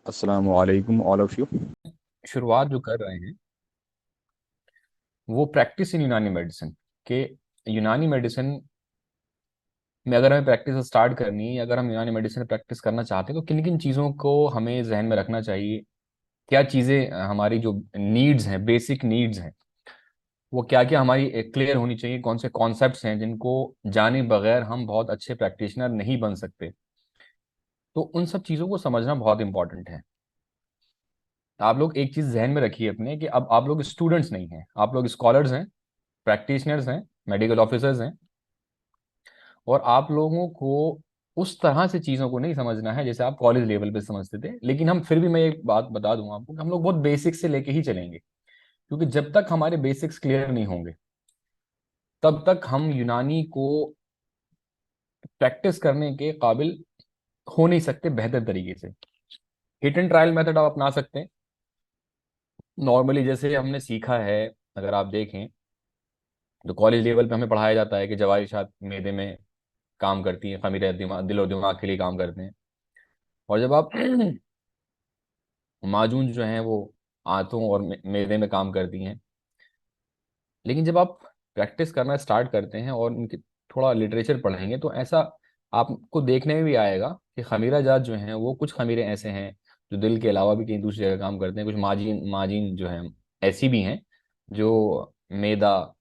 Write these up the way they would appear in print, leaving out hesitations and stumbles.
अस्सलाम वालेकुम all of you. शुरुआत जो कर रहे हैं वो प्रैक्टिस इन यूनानी मेडिसिन के। यूनानी मेडिसिन में अगर हमें प्रैक्टिस स्टार्ट करनी है या अगर हम यूनानी मेडिसिन में प्रैक्टिस करना चाहते हैं तो किन किन चीज़ों को हमें जहन में रखना चाहिए। क्या चीज़ें हमारी जो नीड्स हैं, बेसिक नीड्स हैं, वो क्या क्या हमारी क्लियर होनी चाहिए। कौन से कॉन्सेप्ट्स हैं जिनको जाने बगैर हम बहुत अच्छे प्रैक्टिशनर नहीं बन सकते। तो उन सब चीज़ों को समझना बहुत इंपॉर्टेंट है। तो आप लोग एक चीज़ जहन में रखिए अपने कि अब आप लोग स्टूडेंट्स नहीं हैं, आप लोग स्कॉलर्स हैं, प्रैक्टिशनर्स हैं, मेडिकल ऑफिसर्स हैं। और आप लोगों को उस तरह से चीज़ों को नहीं समझना है जैसे आप कॉलेज लेवल पे समझते थे। लेकिन हम फिर भी, मैं एक बात बता दूं आपको, कि हम लोग बहुत बेसिक से लेके ही चलेंगे, क्योंकि जब तक हमारे बेसिक्स क्लियर नहीं होंगे तब तक हम यूनानी को प्रैक्टिस करने के काबिल हो नहीं सकते बेहतर तरीके से। हिट एंड ट्रायल मेथड आप अपना सकते हैं। नॉर्मली जैसे हमने सीखा है, अगर आप देखें तो कॉलेज लेवल पे हमें पढ़ाया जाता है कि जवाहिशात मैदे में काम करती हैं, खमीरे दिमाग, दिल और दिमाग के लिए काम करते हैं। और जब आप माजून जो हैं वो आंतों और मैदे में काम करती हैं। लेकिन जब आप प्रैक्टिस करना स्टार्ट करते हैं और उनके थोड़ा लिटरेचर पढ़ेंगे तो ऐसा आपको देखने में भी आएगा कि खमीरा जात जो हैं वो कुछ खमीरे ऐसे हैं जो दिल के अलावा भी कहीं दूसरी जगह काम करते हैं। कुछ माजीन माजीन जो हैं ऐसी भी हैं जो मैदा,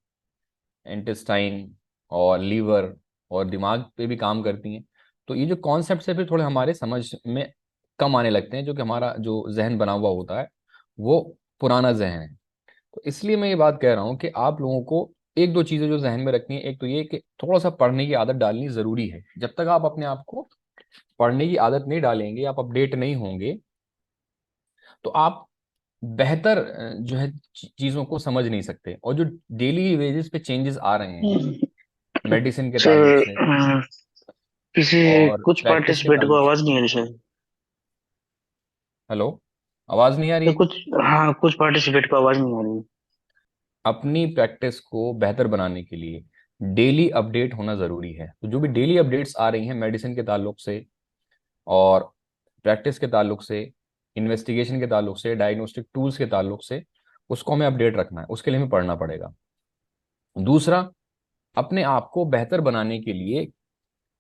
इंटेस्टाइन और लीवर और दिमाग पे भी काम करती हैं। तो ये जो कॉन्सेप्ट है फिर थोड़े हमारे समझ में कम आने लगते हैं, जो कि हमारा जो जहन बना हुआ होता है वो पुराना जहन है। तो इसलिए मैं ये बात कह रहा हूँ कि आप लोगों को एक दो चीजें जो जहन में रखनी है। एक तो ये कि थोड़ा सा पढ़ने की आदत डालनी जरूरी है। जब तक आप अपने आप को पढ़ने की आदत नहीं डालेंगे, आप अपडेट नहीं होंगे, तो आप बेहतर जो है चीजों को समझ नहीं सकते। और जो डेली बेसिस पे चेंजेस आ रहे हैं मेडिसिन के ताल्लुक सर, से किसी और कुछ प्रैक्टिस के पार्टिसिपेट को ताल्लुक से। आवाज नहीं आ रही सर। हेलो, आवाज नहीं आ रही तो है? कुछ, हाँ, कुछ पार्टिसिपेट को आवाज नहीं आ रही। अपनी प्रैक्टिस को बेहतर बनाने के लिए डेली अपडेट होना जरूरी है। तो जो भी डेली अपडेट्स आ रही हैं मेडिसिन के ताल्लुक से और प्रैक्टिस के ताल्लुक से, इन्वेस्टिगेशन के ताल्लुक से, डायग्नोस्टिक टूल्स के ताल्लुक से, उसको हमें अपडेट रखना है। उसके लिए हमें पढ़ना पड़ेगा। दूसरा, अपने आप को बेहतर बनाने के लिए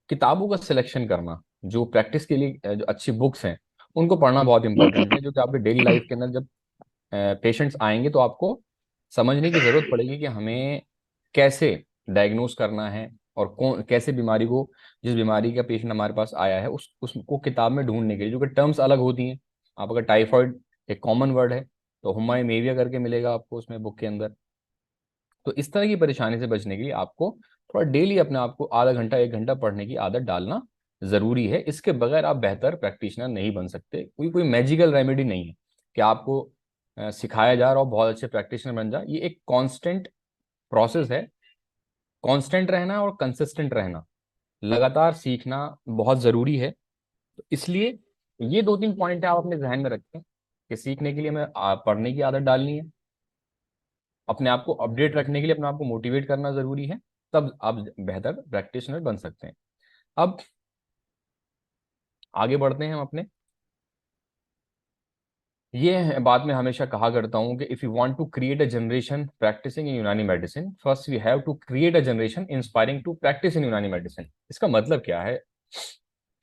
किताबों का सिलेक्शन करना। जो प्रैक्टिस के लिए जो अच्छी बुक्स हैं उनको पढ़ना बहुत इंपॉर्टेंट है, जो कि आपके डेली लाइफ के अंदर जब पेशेंट्स आएंगे तो आपको समझने की जरूरत पड़ेगी कि हमें कैसे डायग्नोस करना है और कौन कैसे बीमारी को, जिस बीमारी का पेशेंट हमारे पास आया है उसको किताब में ढूंढने के लिए, जो कि टर्म्स अलग होती हैं। आप अगर टाइफाइड एक कॉमन वर्ड है तो हुमायूं करके मिलेगा आपको उसमें बुक के अंदर। तो इस तरह की परेशानी से बचने के लिए आपको थोड़ा डेली अपने आप को आधा घंटा एक घंटा पढ़ने की आदत डालना जरूरी है। इसके बगैर आप बेहतर प्रैक्टिशनर नहीं बन सकते। कोई कोई मैजिकल रेमेडी नहीं है कि आपको सिखाया जा रहा हो बहुत अच्छे प्रैक्टिशनर बन जा। ये एक कांस्टेंट प्रोसेस है। कांस्टेंट रहना और कंसिस्टेंट रहना, लगातार सीखना बहुत जरूरी है। तो इसलिए ये दो तीन पॉइंट है, आप अपने जहन में रखें कि सीखने के लिए हमें पढ़ने की आदत डालनी है, अपने आप को अपडेट रखने के लिए अपने आप को मोटिवेट करना जरूरी है। तब आप बेहतर प्रैक्टिशनर बन सकते हैं। अब आगे बढ़ते हैं हम अपने। ये बात मैं हमेशा कहा करता हूं कि if you want to create a generation practising in Unani medicine, first we have to create a generation inspiring to practise in Unani medicine. इसका मतलब क्या है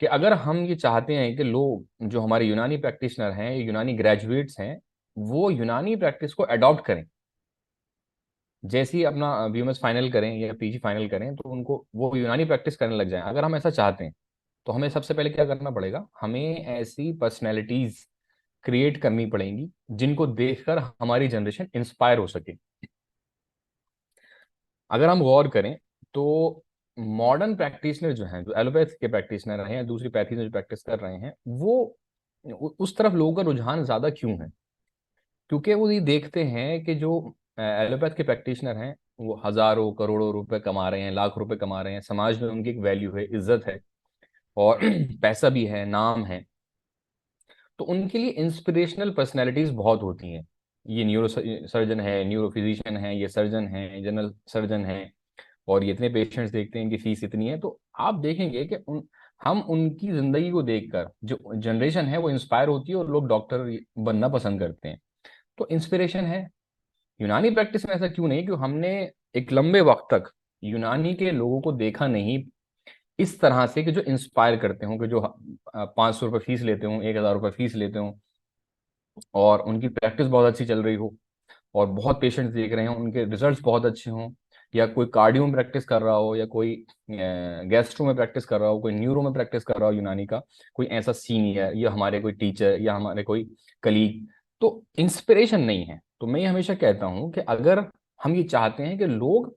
कि अगर हम ये चाहते हैं कि लोग जो हमारे यूनानी प्रैक्टिशनर हैं, यूनानी ग्रेजुएट्स हैं, वो यूनानी प्रैक्टिस को अडॉप्ट करें। जैसे ही अपना बीएमएस फाइनल करें या पीजी फाइनल करें तो उनको वो यूनानी प्रैक्टिस करने लग जाएं। अगर हम ऐसा चाहते हैं तो हमें सबसे पहले क्या करना पड़ेगा, हमें ऐसी पर्सनैलिटीज क्रिएट करनी पड़ेंगी जिनको देखकर हमारी जनरेशन इंस्पायर हो सके। अगर हम गौर करें तो मॉडर्न प्रैक्टिशनर जो हैं, जो एलोपैथ के प्रैक्टिशनर हैं या दूसरी पैथी में जो प्रैक्टिस कर रहे हैं, वो उस तरफ लोगों का रुझान ज्यादा क्यों है? क्योंकि वो ये देखते हैं कि जो एलोपैथ के प्रैक्टिशनर हैं वो हजारों करोड़ों रुपए कमा रहे हैं, लाख रुपए कमा रहे हैं, समाज में उनकी एक वैल्यू है, इज्जत है और पैसा भी है, नाम है। तो उनके लिए इंस्पिरेशनल पर्सनैलिटीज बहुत होती हैं। ये न्यूरो सर्जन है, न्यूरो फिजिशियन है, ये सर्जन है, जनरल सर्जन है, और ये इतने पेशेंट्स देखते हैं कि फीस इतनी है। तो आप देखेंगे कि हम उनकी जिंदगी को देखकर जो जनरेशन है वो इंस्पायर होती है और लोग डॉक्टर बनना पसंद करते हैं। तो इंस्पिरेशन है। यूनानी प्रैक्टिस में ऐसा क्यों नहीं कि हमने एक लंबे वक्त तक यूनानी के लोगों को देखा नहीं इस तरह से कि जो इंस्पायर करते हों, कि जो 500 रुपये फीस लेते हों, 1,000 रुपये फीस लेते हों, और उनकी प्रैक्टिस बहुत अच्छी चल रही हो, और बहुत पेशेंट्स देख रहे हों, उनके रिजल्ट्स बहुत अच्छे हों, या कोई कार्डियो में प्रैक्टिस कर रहा हो, या कोई गैस्ट्रो में प्रैक्टिस कर रहा हो, कोई न्यूरो में प्रैक्टिस कर रहा हो यूनानी का, कोई ऐसा सीनियर या हमारे कोई टीचर या हमारे कोई कलीग, तो इंस्पिरेशन नहीं है। तो मैं ये हमेशा कहता हूँ कि अगर हम ये चाहते हैं कि लोग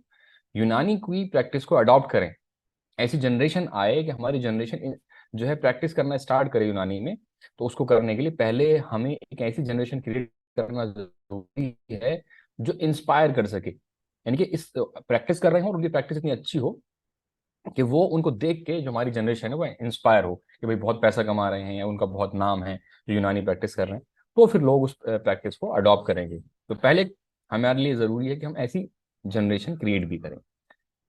यूनानी की प्रैक्टिस को अडॉप्ट करें, ऐसी जनरेशन आए कि हमारी जनरेशन जो है प्रैक्टिस करना स्टार्ट करे यूनानी में, तो उसको करने के लिए पहले हमें एक ऐसी जनरेशन क्रिएट करना जरूरी है जो इंस्पायर कर सके, यानी कि इस प्रैक्टिस कर रहे हो और उनकी प्रैक्टिस इतनी अच्छी हो कि वो उनको देख के जो हमारी जनरेशन है वो इंस्पायर हो कि भाई बहुत पैसा कमा रहे हैं या उनका बहुत नाम है जो यूनानी प्रैक्टिस कर रहे हैं, तो फिर लोग उस प्रैक्टिस को अडॉप्ट करेंगे। तो पहले हमारे लिए जरूरी है कि हम ऐसी जनरेशन क्रिएट भी करें।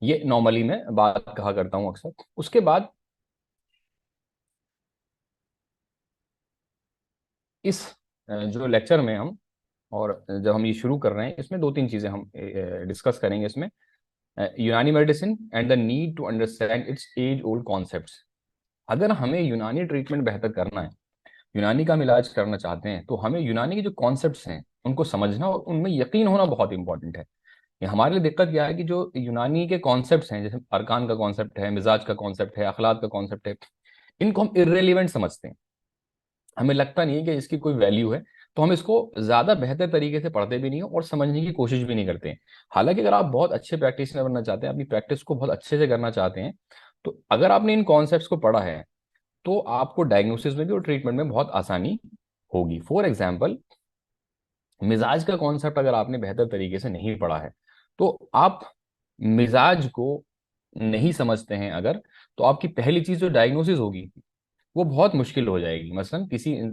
ये नॉर्मली मैं बात कहा करता हूँ अक्सर। उसके बाद इस जो लेक्चर में हम, और जब हम ये शुरू कर रहे हैं, इसमें दो तीन चीजें हम डिस्कस करेंगे इसमें। Unani medicine and the need to understand its age old concepts. अगर हमें यूनानी ट्रीटमेंट बेहतर करना है, यूनानी का हम इलाज करना चाहते हैं, तो हमें यूनानी के जो कॉन्सेप्ट्स हैं उनको समझना और उनमें यकीन होना बहुत इंपॉर्टेंट है। ये हमारे लिए दिक्कत क्या है कि जो यूनानी के कॉन्सेप्ट्स हैं, जैसे अरकान का कॉन्सेप्ट है, मिजाज का कॉन्सेप्ट है, अखलाक का कॉन्सेप्ट है, इनको हम इर्रेलीवेंट समझते हैं। हमें लगता नहीं है कि इसकी कोई वैल्यू है, तो हम इसको ज्यादा बेहतर तरीके से पढ़ते भी नहीं हो और समझने की कोशिश भी नहीं करते हैं। हालांकि अगर आप बहुत अच्छे प्रैक्टिशनर बनना चाहते हैं, अपनी प्रैक्टिस को बहुत अच्छे से करना चाहते हैं, तो अगर आपने इन कॉन्सेप्ट्स को पढ़ा है तो आपको डायग्नोसिस में भी और ट्रीटमेंट में बहुत आसानी होगी। फॉर एग्जाम्पल, मिजाज का कॉन्सेप्ट अगर आपने बेहतर तरीके से नहीं पढ़ा है, तो आप मिजाज को नहीं समझते हैं अगर, तो आपकी पहली चीज जो डायग्नोसिस होगी वो बहुत मुश्किल हो जाएगी। मसलन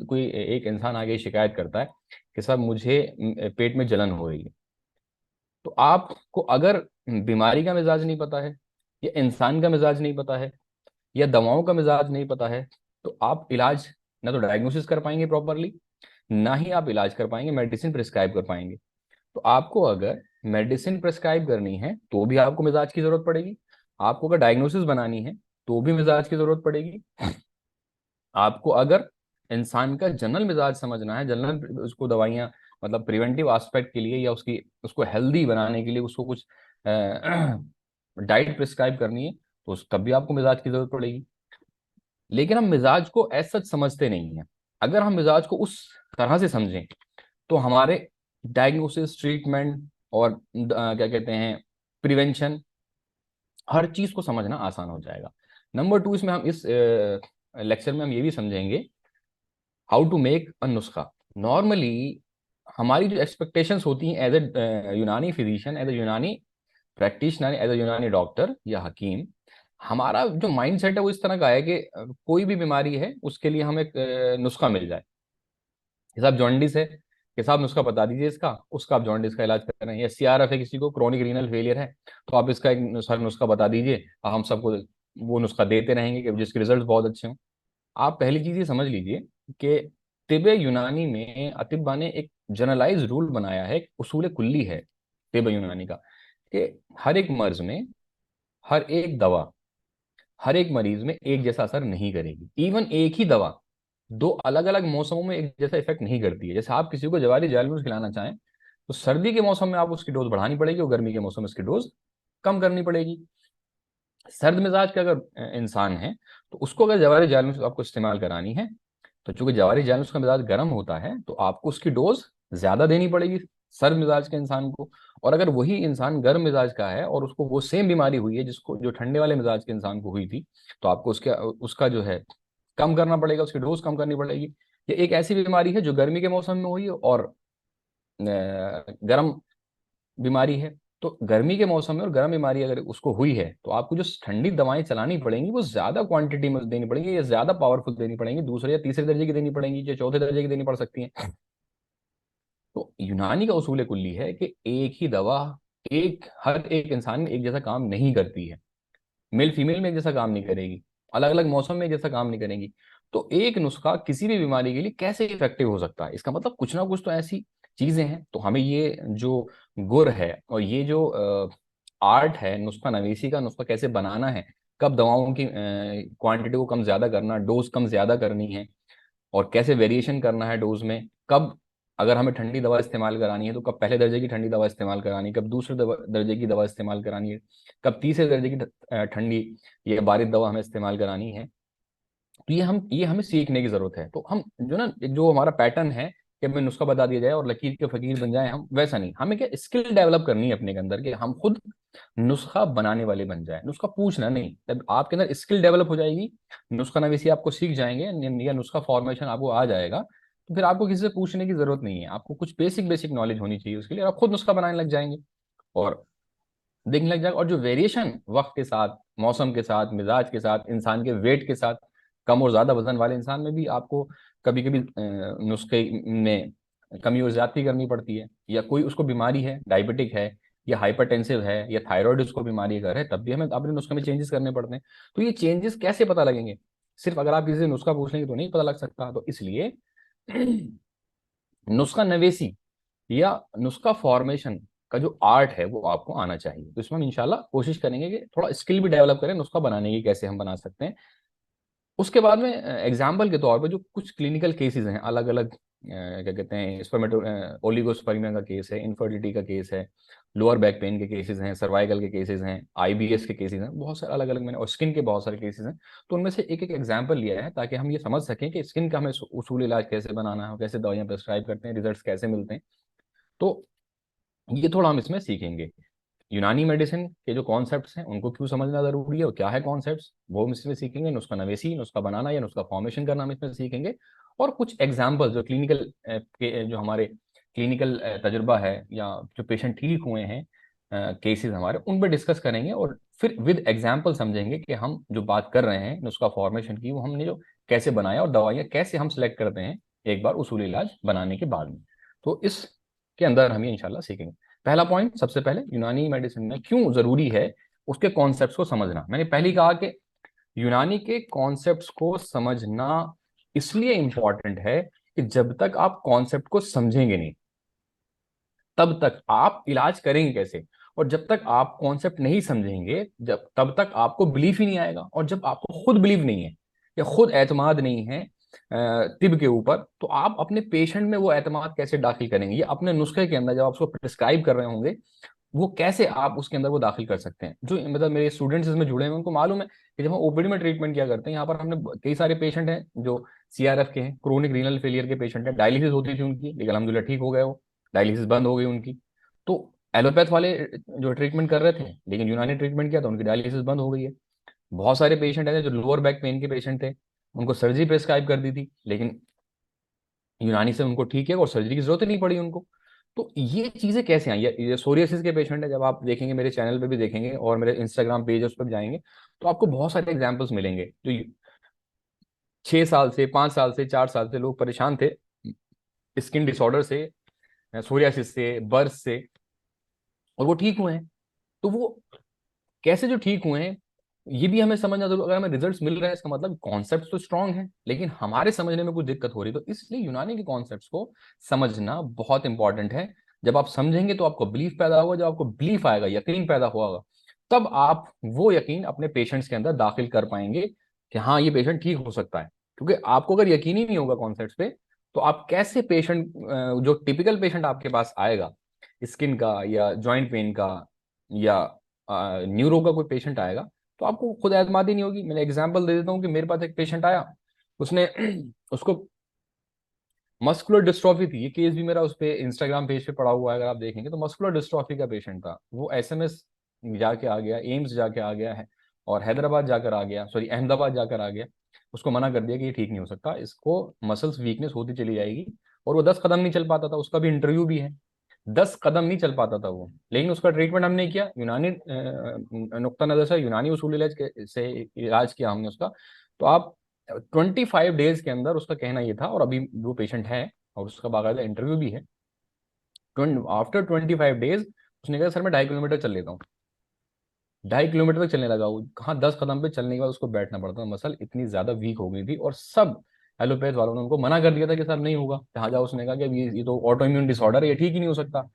कोई एक इंसान आगे शिकायत करता है कि साहब मुझे पेट में जलन हो रही है, तो आपको अगर बीमारी का मिजाज नहीं पता है, या इंसान का मिजाज नहीं पता है, या दवाओं का मिजाज नहीं पता है, तो आप इलाज ना तो डायग्नोसिस कर पाएंगे प्रॉपरली, ना ही आप इलाज कर पाएंगे, मेडिसिन प्रिस्क्राइब कर पाएंगे। तो आपको अगर मेडिसिन प्रिस्क्राइब करनी है तो भी आपको मिजाज की जरूरत पड़ेगी, आपको अगर डायग्नोसिस बनानी है तो भी मिजाज की जरूरत पड़ेगी, आपको अगर इंसान का जनरल मिजाज समझना है, जनरल उसको दवाइयाँ, मतलब प्रिवेंटिव एस्पेक्ट के लिए, या उसकी उसको हेल्दी बनाने के लिए उसको कुछ डाइट प्रिस्क्राइब करनी है, तो तब भी आपको मिजाज की जरूरत पड़ेगी। लेकिन हम मिजाज को ऐसा सच समझते नहीं हैं। अगर हम मिजाज को उस तरह से समझें तो हमारे डायग्नोसिस, ट्रीटमेंट और क्या कहते हैं, प्रिवेंशन, हर चीज को समझना आसान हो जाएगा। नंबर टू, इसमें हम इस लेक्चर में हम ये भी समझेंगे हाउ टू मेक अ नुस्खा। नॉर्मली हमारी जो एक्सपेक्टेशंस होती हैं एज ए यूनानी फिजिशियन, एज ए यूनानी practitioner, as a Unani doctor या हकीम, हमारा जो माइंड सेट है वो इस तरह का है कि कोई भी बीमारी है उसके लिए हमें एक नुस्खा मिल जाए। कि साहब जॉन्डिस है, कि साहब नुस्खा बता दीजिए इसका, उसका आप जॉन्डिस का इलाज कर रहे हैं। या सीआरएफ है, किसी को क्रोनिक रीनल फेलियर है, तो आप इसका एक सर नुस्खा बता दीजिए, हम सबको वो नुस्खा देते रहेंगे कि जिसके रिजल्ट बहुत अच्छे हों। आप पहली चीज ये समझ लीजिए कि तिब यूनानी में अतिब्बा ने एक जनरलाइज रूल बनाया है, एक उसूल कुल्ली है तिब यूनानी का, कि हर एक मर्ज में हर एक दवा हर एक मरीज में एक जैसा असर नहीं करेगी। इवन एक ही दवा दो अलग अलग मौसमों में एक जैसा इफेक्ट नहीं करती है। जैसे आप किसी को जवारी जालूस खिलाना चाहें, तो सर्दी के मौसम में आप उसकी डोज बढ़ानी पड़ेगी और गर्मी के मौसम में उसकी डोज कम करनी पड़ेगी। सर्द मिजाज का अगर इंसान है, तो उसको अगर जवारी जालूस आपको इस्तेमाल करानी है, तो चूंकि जवारी जालूस का मिजाज गर्म होता है, तो आपको उसकी डोज ज्यादा देनी पड़ेगी सर्द मिजाज के इंसान को। और अगर वही इंसान गर्म मिजाज का है और उसको वो सेम बीमारी हुई है जिसको जो ठंडे वाले मिजाज के इंसान को हुई थी, तो आपको उसके उसका जो है कम करना पड़ेगा, उसकी डोज कम करनी पड़ेगी। ये एक ऐसी बीमारी है जो गर्मी के मौसम में हुई है और गर्म बीमारी है। तो गर्मी के मौसम में और गर्म बीमारी अगर उसको हुई है, तो आपको जो ठंडी दवाएं चलानी पड़ेंगी वो ज्यादा क्वांटिटी में देनी पड़ेंगी, या ज्यादा पावरफुल देनी पड़ेंगी, दूसरे या तीसरे दर्जे की देनी पड़ेंगी, या चौथे दर्जे की देनी पड़ सकती हैं। तो यूनानी का उसूल कुल्ली है कि एक ही दवा हर एक इंसान में एक जैसा काम नहीं करती है। मेल फीमेल में एक जैसा काम नहीं करेगी। अलग अलग मौसम में जैसा काम नहीं करेंगी। तो एक नुस्खा किसी भी बीमारी के लिए कैसे इफेक्टिव हो सकता है, इसका मतलब कुछ ना कुछ तो ऐसी चीजें हैं। तो हमें ये जो गुर है और ये जो आर्ट है नुस्खा नवीसी का, नुस्खा कैसे बनाना है, कब दवाओं की क्वांटिटी को कम ज्यादा करना, डोज कम ज्यादा करनी है, और कैसे वेरिएशन करना है डोज में, कब अगर हमें ठंडी दवा इस्तेमाल करानी है तो कब पहले दर्जे की ठंडी दवा इस्तेमाल करानी है, कब दूसरे दर्जे की दवा इस्तेमाल करानी है, कब तीसरे दर्जे की ठंडी या बारिद दवा हमें इस्तेमाल करानी है। तो ये हमें सीखने की जरूरत है। तो हम जो ना एक जो हमारा पैटर्न है कि हमें नुस्खा बता दिया जाए और लकीर के फकीर बन जाए हम, वैसा नहीं। हमें क्या स्किल डेवलप करनी है अपने के अंदर कि हम खुद नुस्खा बनाने वाले बन जाए, नुस्खा पूछना नहीं। जब आपके अंदर स्किल डेवलप हो जाएगी, नुस्खा नवीसी आपको सीख जाएंगे या नुस्खा फॉर्मेशन आपको आ जाएगा, तो फिर आपको किसी से पूछने की जरूरत नहीं है। आपको कुछ बेसिक बेसिक नॉलेज होनी चाहिए उसके लिए, आप खुद नुस्खा बनाने लग जाएंगे और देखने लग जाएगा। और जो वेरिएशन वक्त के साथ, मौसम के साथ, मिजाज के साथ, इंसान के वेट के साथ, कम और ज्यादा वजन वाले इंसान में भी आपको कभी कभी नुस्खे में कमी और ज्यादती करनी पड़ती है, या कोई उसको बीमारी है, डायबिटिक है या हाइपरटेंसिव है या थायराइड उसको बीमारी का है, तब भी हमें अपने नुस्खे में चेंजेस करने पड़ते हैं। तो ये चेंजेस कैसे पता लगेंगे? सिर्फ अगर आप किसी से नुस्खा पूछ लेंगे तो नहीं पता लग सकता। तो इसलिए नुस्खा नवेसी या नुस्खा फॉर्मेशन का जो आर्ट है वो आपको आना चाहिए। तो इसमें हम इंशाल्लाह कोशिश करेंगे कि थोड़ा स्किल भी डेवलप करें नुस्खा बनाने की, कैसे हम बना सकते हैं। उसके बाद में एग्जाम्पल के तौर पे जो कुछ क्लिनिकल केसेस हैं, अलग अलग क्या कहते हैं, स्पर्मेटो ओलिगोस्पर्मिया का केस है, इनफर्टिलिटी का केस है, लोअर बैक पेन के केसेस हैं, सर्वाइकल के केसेस हैं, आईबीएस के केसेस हैं, बहुत सारे अलग अलग मैंने, और स्किन के बहुत सारे केसेस हैं। तो उनमें से एक एक एग्जाम्पल लिया है ताकि हम ये समझ सकें कि स्किन का हमें उसूल इलाज कैसे बनाना है, कैसे दवाइयाँ प्रेस्क्राइब करते हैं, रिजल्ट कैसे मिलते हैं। तो ये थोड़ा हम इसमें सीखेंगे। यूनानी मेडिसिन के जो कॉन्सेप्ट्स हैं उनको क्यों समझना जरूरी है और क्या है कॉन्सेप्ट्स, वो हम इसमें सीखेंगे। नुस्खा नवेसी, नुस्खा बनाना या नुस्खा फॉर्मेशन करना हम इसमें सीखेंगे। और कुछ एग्जाम्पल जो क्लिनिकल के जो हमारे क्लिनिकल तजुर्बा है या जो पेशेंट ठीक हुए हैं केसेस हमारे, उन पर डिस्कस करेंगे और फिर विद एग्जाम्पल समझेंगे कि हम जो बात कर रहे हैं नुस्खा फॉर्मेशन की, वो हमने जो कैसे बनाया और दवाइयाँ कैसे हम सिलेक्ट करते हैं एक बार उसूल इलाज बनाने के बाद में। तो इसके अंदर हम ये इंशाल्लाह सीखेंगे। पहला पॉइंट, सबसे पहले यूनानी मेडिसिन में क्यों जरूरी है उसके कॉन्सेप्ट्स को समझना। मैंने पहले ही कहा कि यूनानी के कॉन्सेप्ट्स को समझना इसलिए इंपॉर्टेंट है कि जब तक आप कॉन्सेप्ट को समझेंगे नहीं, तब तक आप इलाज करेंगे कैसे? और जब तक आप कॉन्सेप्ट नहीं समझेंगे, जब तब तक आपको बिलीफ ही नहीं आएगा। और जब आपको खुद बिलीव नहीं है या खुद एतमाद नहीं है तिब के ऊपर, तो आप अपने पेशेंट में वो एतमाद कैसे दाखिल करेंगे? या अपने नुस्खे के अंदर जब आप उसको प्रिस्क्राइब कर रहे होंगे, वो कैसे आप उसके अंदर वो दाखिल कर सकते हैं? जो मतलब मेरे स्टूडेंट्स इसमें जुड़े हैं उनको मालूम है कि जब हम ओपीडी में ट्रीटमेंट किया करते हैं, यहाँ पर हमने कई सारे पेशेंट हैं जो सीआरएफ के हैं, क्रोनिक रीनल फेलियर के पेशेंट हैं, डायलिसिस होती थी उनकी, लेकिन अल्हम्दुलिल्लाह ठीक हो गए वो, डायलिसिस बंद हो गई उनकी। तो एलोपैथ वाले जो ट्रीटमेंट कर रहे थे, लेकिन यूनानी ट्रीटमेंट किया तो उनकी डायलिसिस बंद हो गई है। बहुत सारे पेशेंट हैं जो लोअर बैक पेन के पेशेंट थे, उनको सर्जरी प्रेस्क्राइब कर दी थी, लेकिन यूनानी से उनको ठीक है और सर्जरी की जरूरत ही नहीं पड़ी उनको। तो ये चीजें कैसे आई? ये सोरियासिस के पेशेंट है, जब आप देखेंगे मेरे चैनल पे भी देखेंगे और मेरे इंस्टाग्राम पेज उस पर भी जाएंगे, तो आपको बहुत सारे एग्जाम्पल्स मिलेंगे जो 6 साल से, 5 साल से, 4 साल से लोग परेशान थे स्किन डिसऑर्डर से, सोरियासिस से, बर्स से, और वो ठीक हुए हैं। तो वो कैसे जो ठीक हुए हैं, ये भी हमें समझना जरूर। अगर हमें रिजल्ट्स मिल रहे हैं इसका मतलब कॉन्सेप्ट तो स्ट्रांग है, लेकिन हमारे समझने में कुछ दिक्कत हो रही है। तो इसलिए यूनानी के कॉन्सेप्ट्स को समझना बहुत इंपॉर्टेंट है। जब आप समझेंगे तो आपको बिलीफ पैदा होगा, जब आपको बिलीफ आएगा, यकीन पैदा होगा, तब आप वो यकीन अपने पेशेंट्स के अंदर दाखिल कर पाएंगे कि हाँ ये पेशेंट ठीक हो सकता है। क्योंकि आपको अगर यकीन ही नहीं होगा कॉन्सेप्ट पे, तो आप कैसे पेशेंट, जो टिपिकल पेशेंट आपके पास आएगा स्किन का या जॉइंट पेन का या न्यूरो का कोई पेशेंट आएगा, तो आपको खुद एतमादी नहीं होगी। मैंने एग्जांपल दे देता हूँ कि मेरे पास एक पेशेंट आया, उसने उसको मस्कुलर डिस्ट्रॉफी थी। ये केस भी मेरा उस पे इंस्टाग्राम पेज पे पड़ा हुआ है, अगर आप देखेंगे तो मस्कुलर डिस्ट्रॉफी का पेशेंट था। वो एसएमएस जाके आ गया, एम्स जाके आ गया है, और हैदराबाद जाकर आ गया, सॉरी अहमदाबाद जाकर आ गया। उसको मना कर दिया कि ये ठीक नहीं हो सकता, इसको मसल्स वीकनेस होती चली जाएगी। और वो 10 कदम नहीं चल पाता था, उसका भी इंटरव्यू भी है। 10 कदम नहीं चल पाता था वो, लेकिन उसका ट्रीटमेंट हमने किया यूनानी नुक्ता नजर से, यूनानी उसूल इलाज से इलाज किया हमने उसका। तो आप 25 डेज के अंदर, उसका कहना ये था, और अभी वो पेशेंट है और उसका बाकायदा इंटरव्यू भी है, आफ्टर 25 डेज उसने कहा सर मैं 2.5 किलोमीटर चल लेता हूँ। 2.5 किलोमीटर तक चलने लगा वो, कहाँ 10 कदम पे चलने के बाद उसको बैठना पड़ता था, मसल इतनी ज्यादा वीक हो गई थी। और सब एलोपैथ वालों ने उनको मना कर दिया था कि साहब नहीं होगा, जहाँ जाओ उसने कहा कि अब ये तो ऑटो इम्यून डिसऑर्डर है, ये ठीक ही नहीं हो सकता,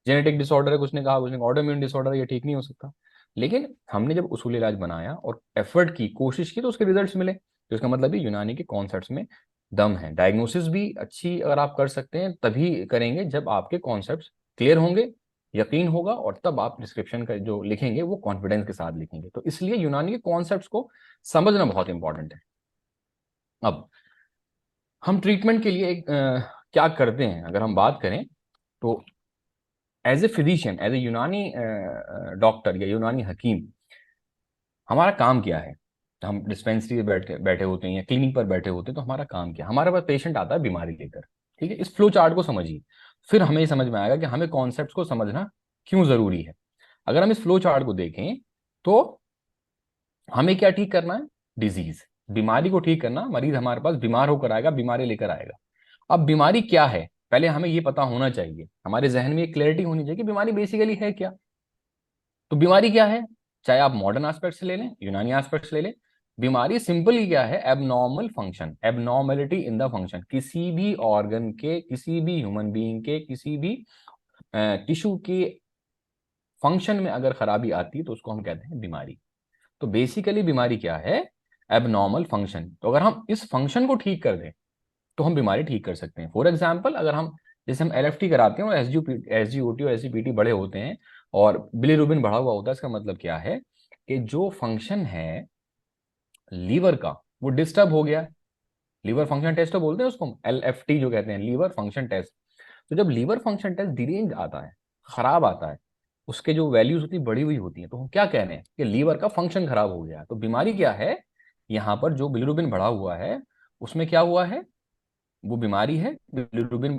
जेनेटिक डिसऑर्डर है, उसने कहा, उसने ऑटो इम्यून डिसऑर्डर है, ये ठीक नहीं हो सकता। लेकिन हमने जब उसूल इलाज बनाया और एफर्ट की, कोशिश की, तो उसके रिजल्ट्स मिले। तो इसका मतलब ये यूनानी के कॉन्सेप्ट्स में दम है। डायग्नोसिस भी अच्छी अगर आप कर सकते हैं तभी करेंगे जब आपके कॉन्सेप्ट्स क्लियर होंगे, यकीन होगा, और तब आप प्रिस्क्रिप्शन का जो लिखेंगे वो कॉन्फिडेंस के साथ लिखेंगे। तो इसलिए यूनानी के कॉन्सेप्ट्स को समझना बहुत इंपॉर्टेंट है। अब हम ट्रीटमेंट के लिए क्या करते हैं अगर हम बात करें, तो as a physician, as a Unani doctor या यूनानी हकीम, हमारा काम क्या है। हम डिस्पेंसरी में बैठे बैठे होते हैं या क्लिनिक पर बैठे होते हैं, तो हमारा काम क्या है। हमारे पास पेशेंट आता है बीमारी लेकर, ठीक है। इस फ्लो चार्ट को समझिए, फिर हमें समझ में आएगा कि हमें कॉन्सेप्ट्स को समझना क्यों जरूरी है। अगर हम इस फ्लो चार्ट को देखें तो हमें क्या ठीक करना है, डिजीज, बीमारी को ठीक करना। मरीज हमारे पास बीमार होकर आएगा, बीमारी लेकर आएगा। अब बीमारी क्या है, पहले हमें ये पता होना चाहिए, हमारे जहन में ये क्लैरिटी होनी चाहिए कि बीमारी बेसिकली है क्या। तो बीमारी क्या है, चाहे आप मॉडर्न एस्पेक्ट से ले लें, यूनानी एस्पेक्ट से ले लें, बीमारी सिंपली क्या है, abnormal function, abnormality in the function. किसी भी ऑर्गन के, किसी भी ह्यूमन बीइंग के, किसी भी टिश्यू के फंक्शन में अगर खराबी आती है तो उसको हम कहते हैं बीमारी। तो बेसिकली बीमारी क्या है, एबनॉर्मल फंक्शन। तो अगर हम इस फंक्शन को ठीक कर दें तो हम बीमारी ठीक कर सकते हैं। फॉर एग्जाम्पल, अगर हम जैसे हम एलएफटी कराते हैं और एसजीओटी और एसजीपीटी बड़े होते हैं और बिलीरुबिन बढ़ा हुआ होता है, इसका मतलब क्या है कि जो फंक्शन है लीवर का वो डिस्टर्ब हो गया। लीवर फंक्शन टेस्ट तो बोलते हैं उसको हम, एलएफटी जो कहते हैं, लीवर फंक्शन टेस्ट। तो जब लीवर फंक्शन टेस्ट डिरेंज आता है, खराब आता है, उसके जो वैल्यूज होती बड़ी हुई होती है, तो हम क्या कह रहे हैं कि लीवर का फंक्शन खराब हो गया। तो बीमारी क्या है, यहाँ पर जो बिलीरुबिन बढ़ा हुआ है उसमें क्या हुआ है, वो बीमारी है बिलिरुबिन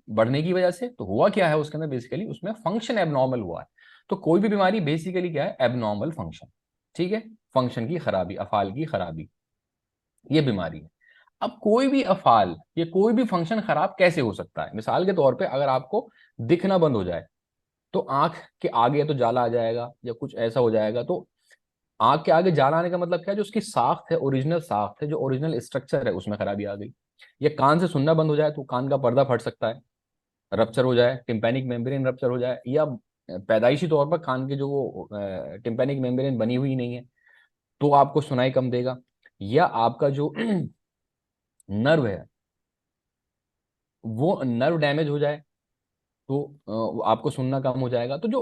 बढ़ने की वजह से। तो हुआ क्या है उसके अंदर, बेसिकली उसमें फंक्शन एबनॉर्मल हुआ है। तो कोई भी बीमारी बेसिकली क्या है, एबनॉर्मल फंक्शन, ठीक है, फंक्शन की खराबी, अफाल की खराबी, ये बीमारी है। अब कोई भी अफाल या कोई भी फंक्शन खराब कैसे हो सकता है, मिसाल के तौर पे अगर आपको दिखना बंद हो जाए तो आंख के आगे तो जाला आ जाएगा या कुछ ऐसा हो जाएगा। तो आंख के आगे जाल आने का मतलब क्या है, जो उसकी साख्त है, ओरिजिनल साख्त है, जो ओरिजिनल स्ट्रक्चर है, उसमें खराबी आ गई। ये कान से सुनना बंद हो जाए तो कान का पर्दा फट सकता है, रप्चर हो जाए, टिम्पैनिक मेम्ब्रेन रप्चर हो जाए, या पैदाइशी तौर पर कान के जो वो टिम्पैनिक मेम्ब्रेन बनी हुई नहीं है तो आपको सुनाई कम देगा, या आपका जो नर्व है वो नर्व डैमेज हो जाए तो आपको सुनना कम हो जाएगा। तो जो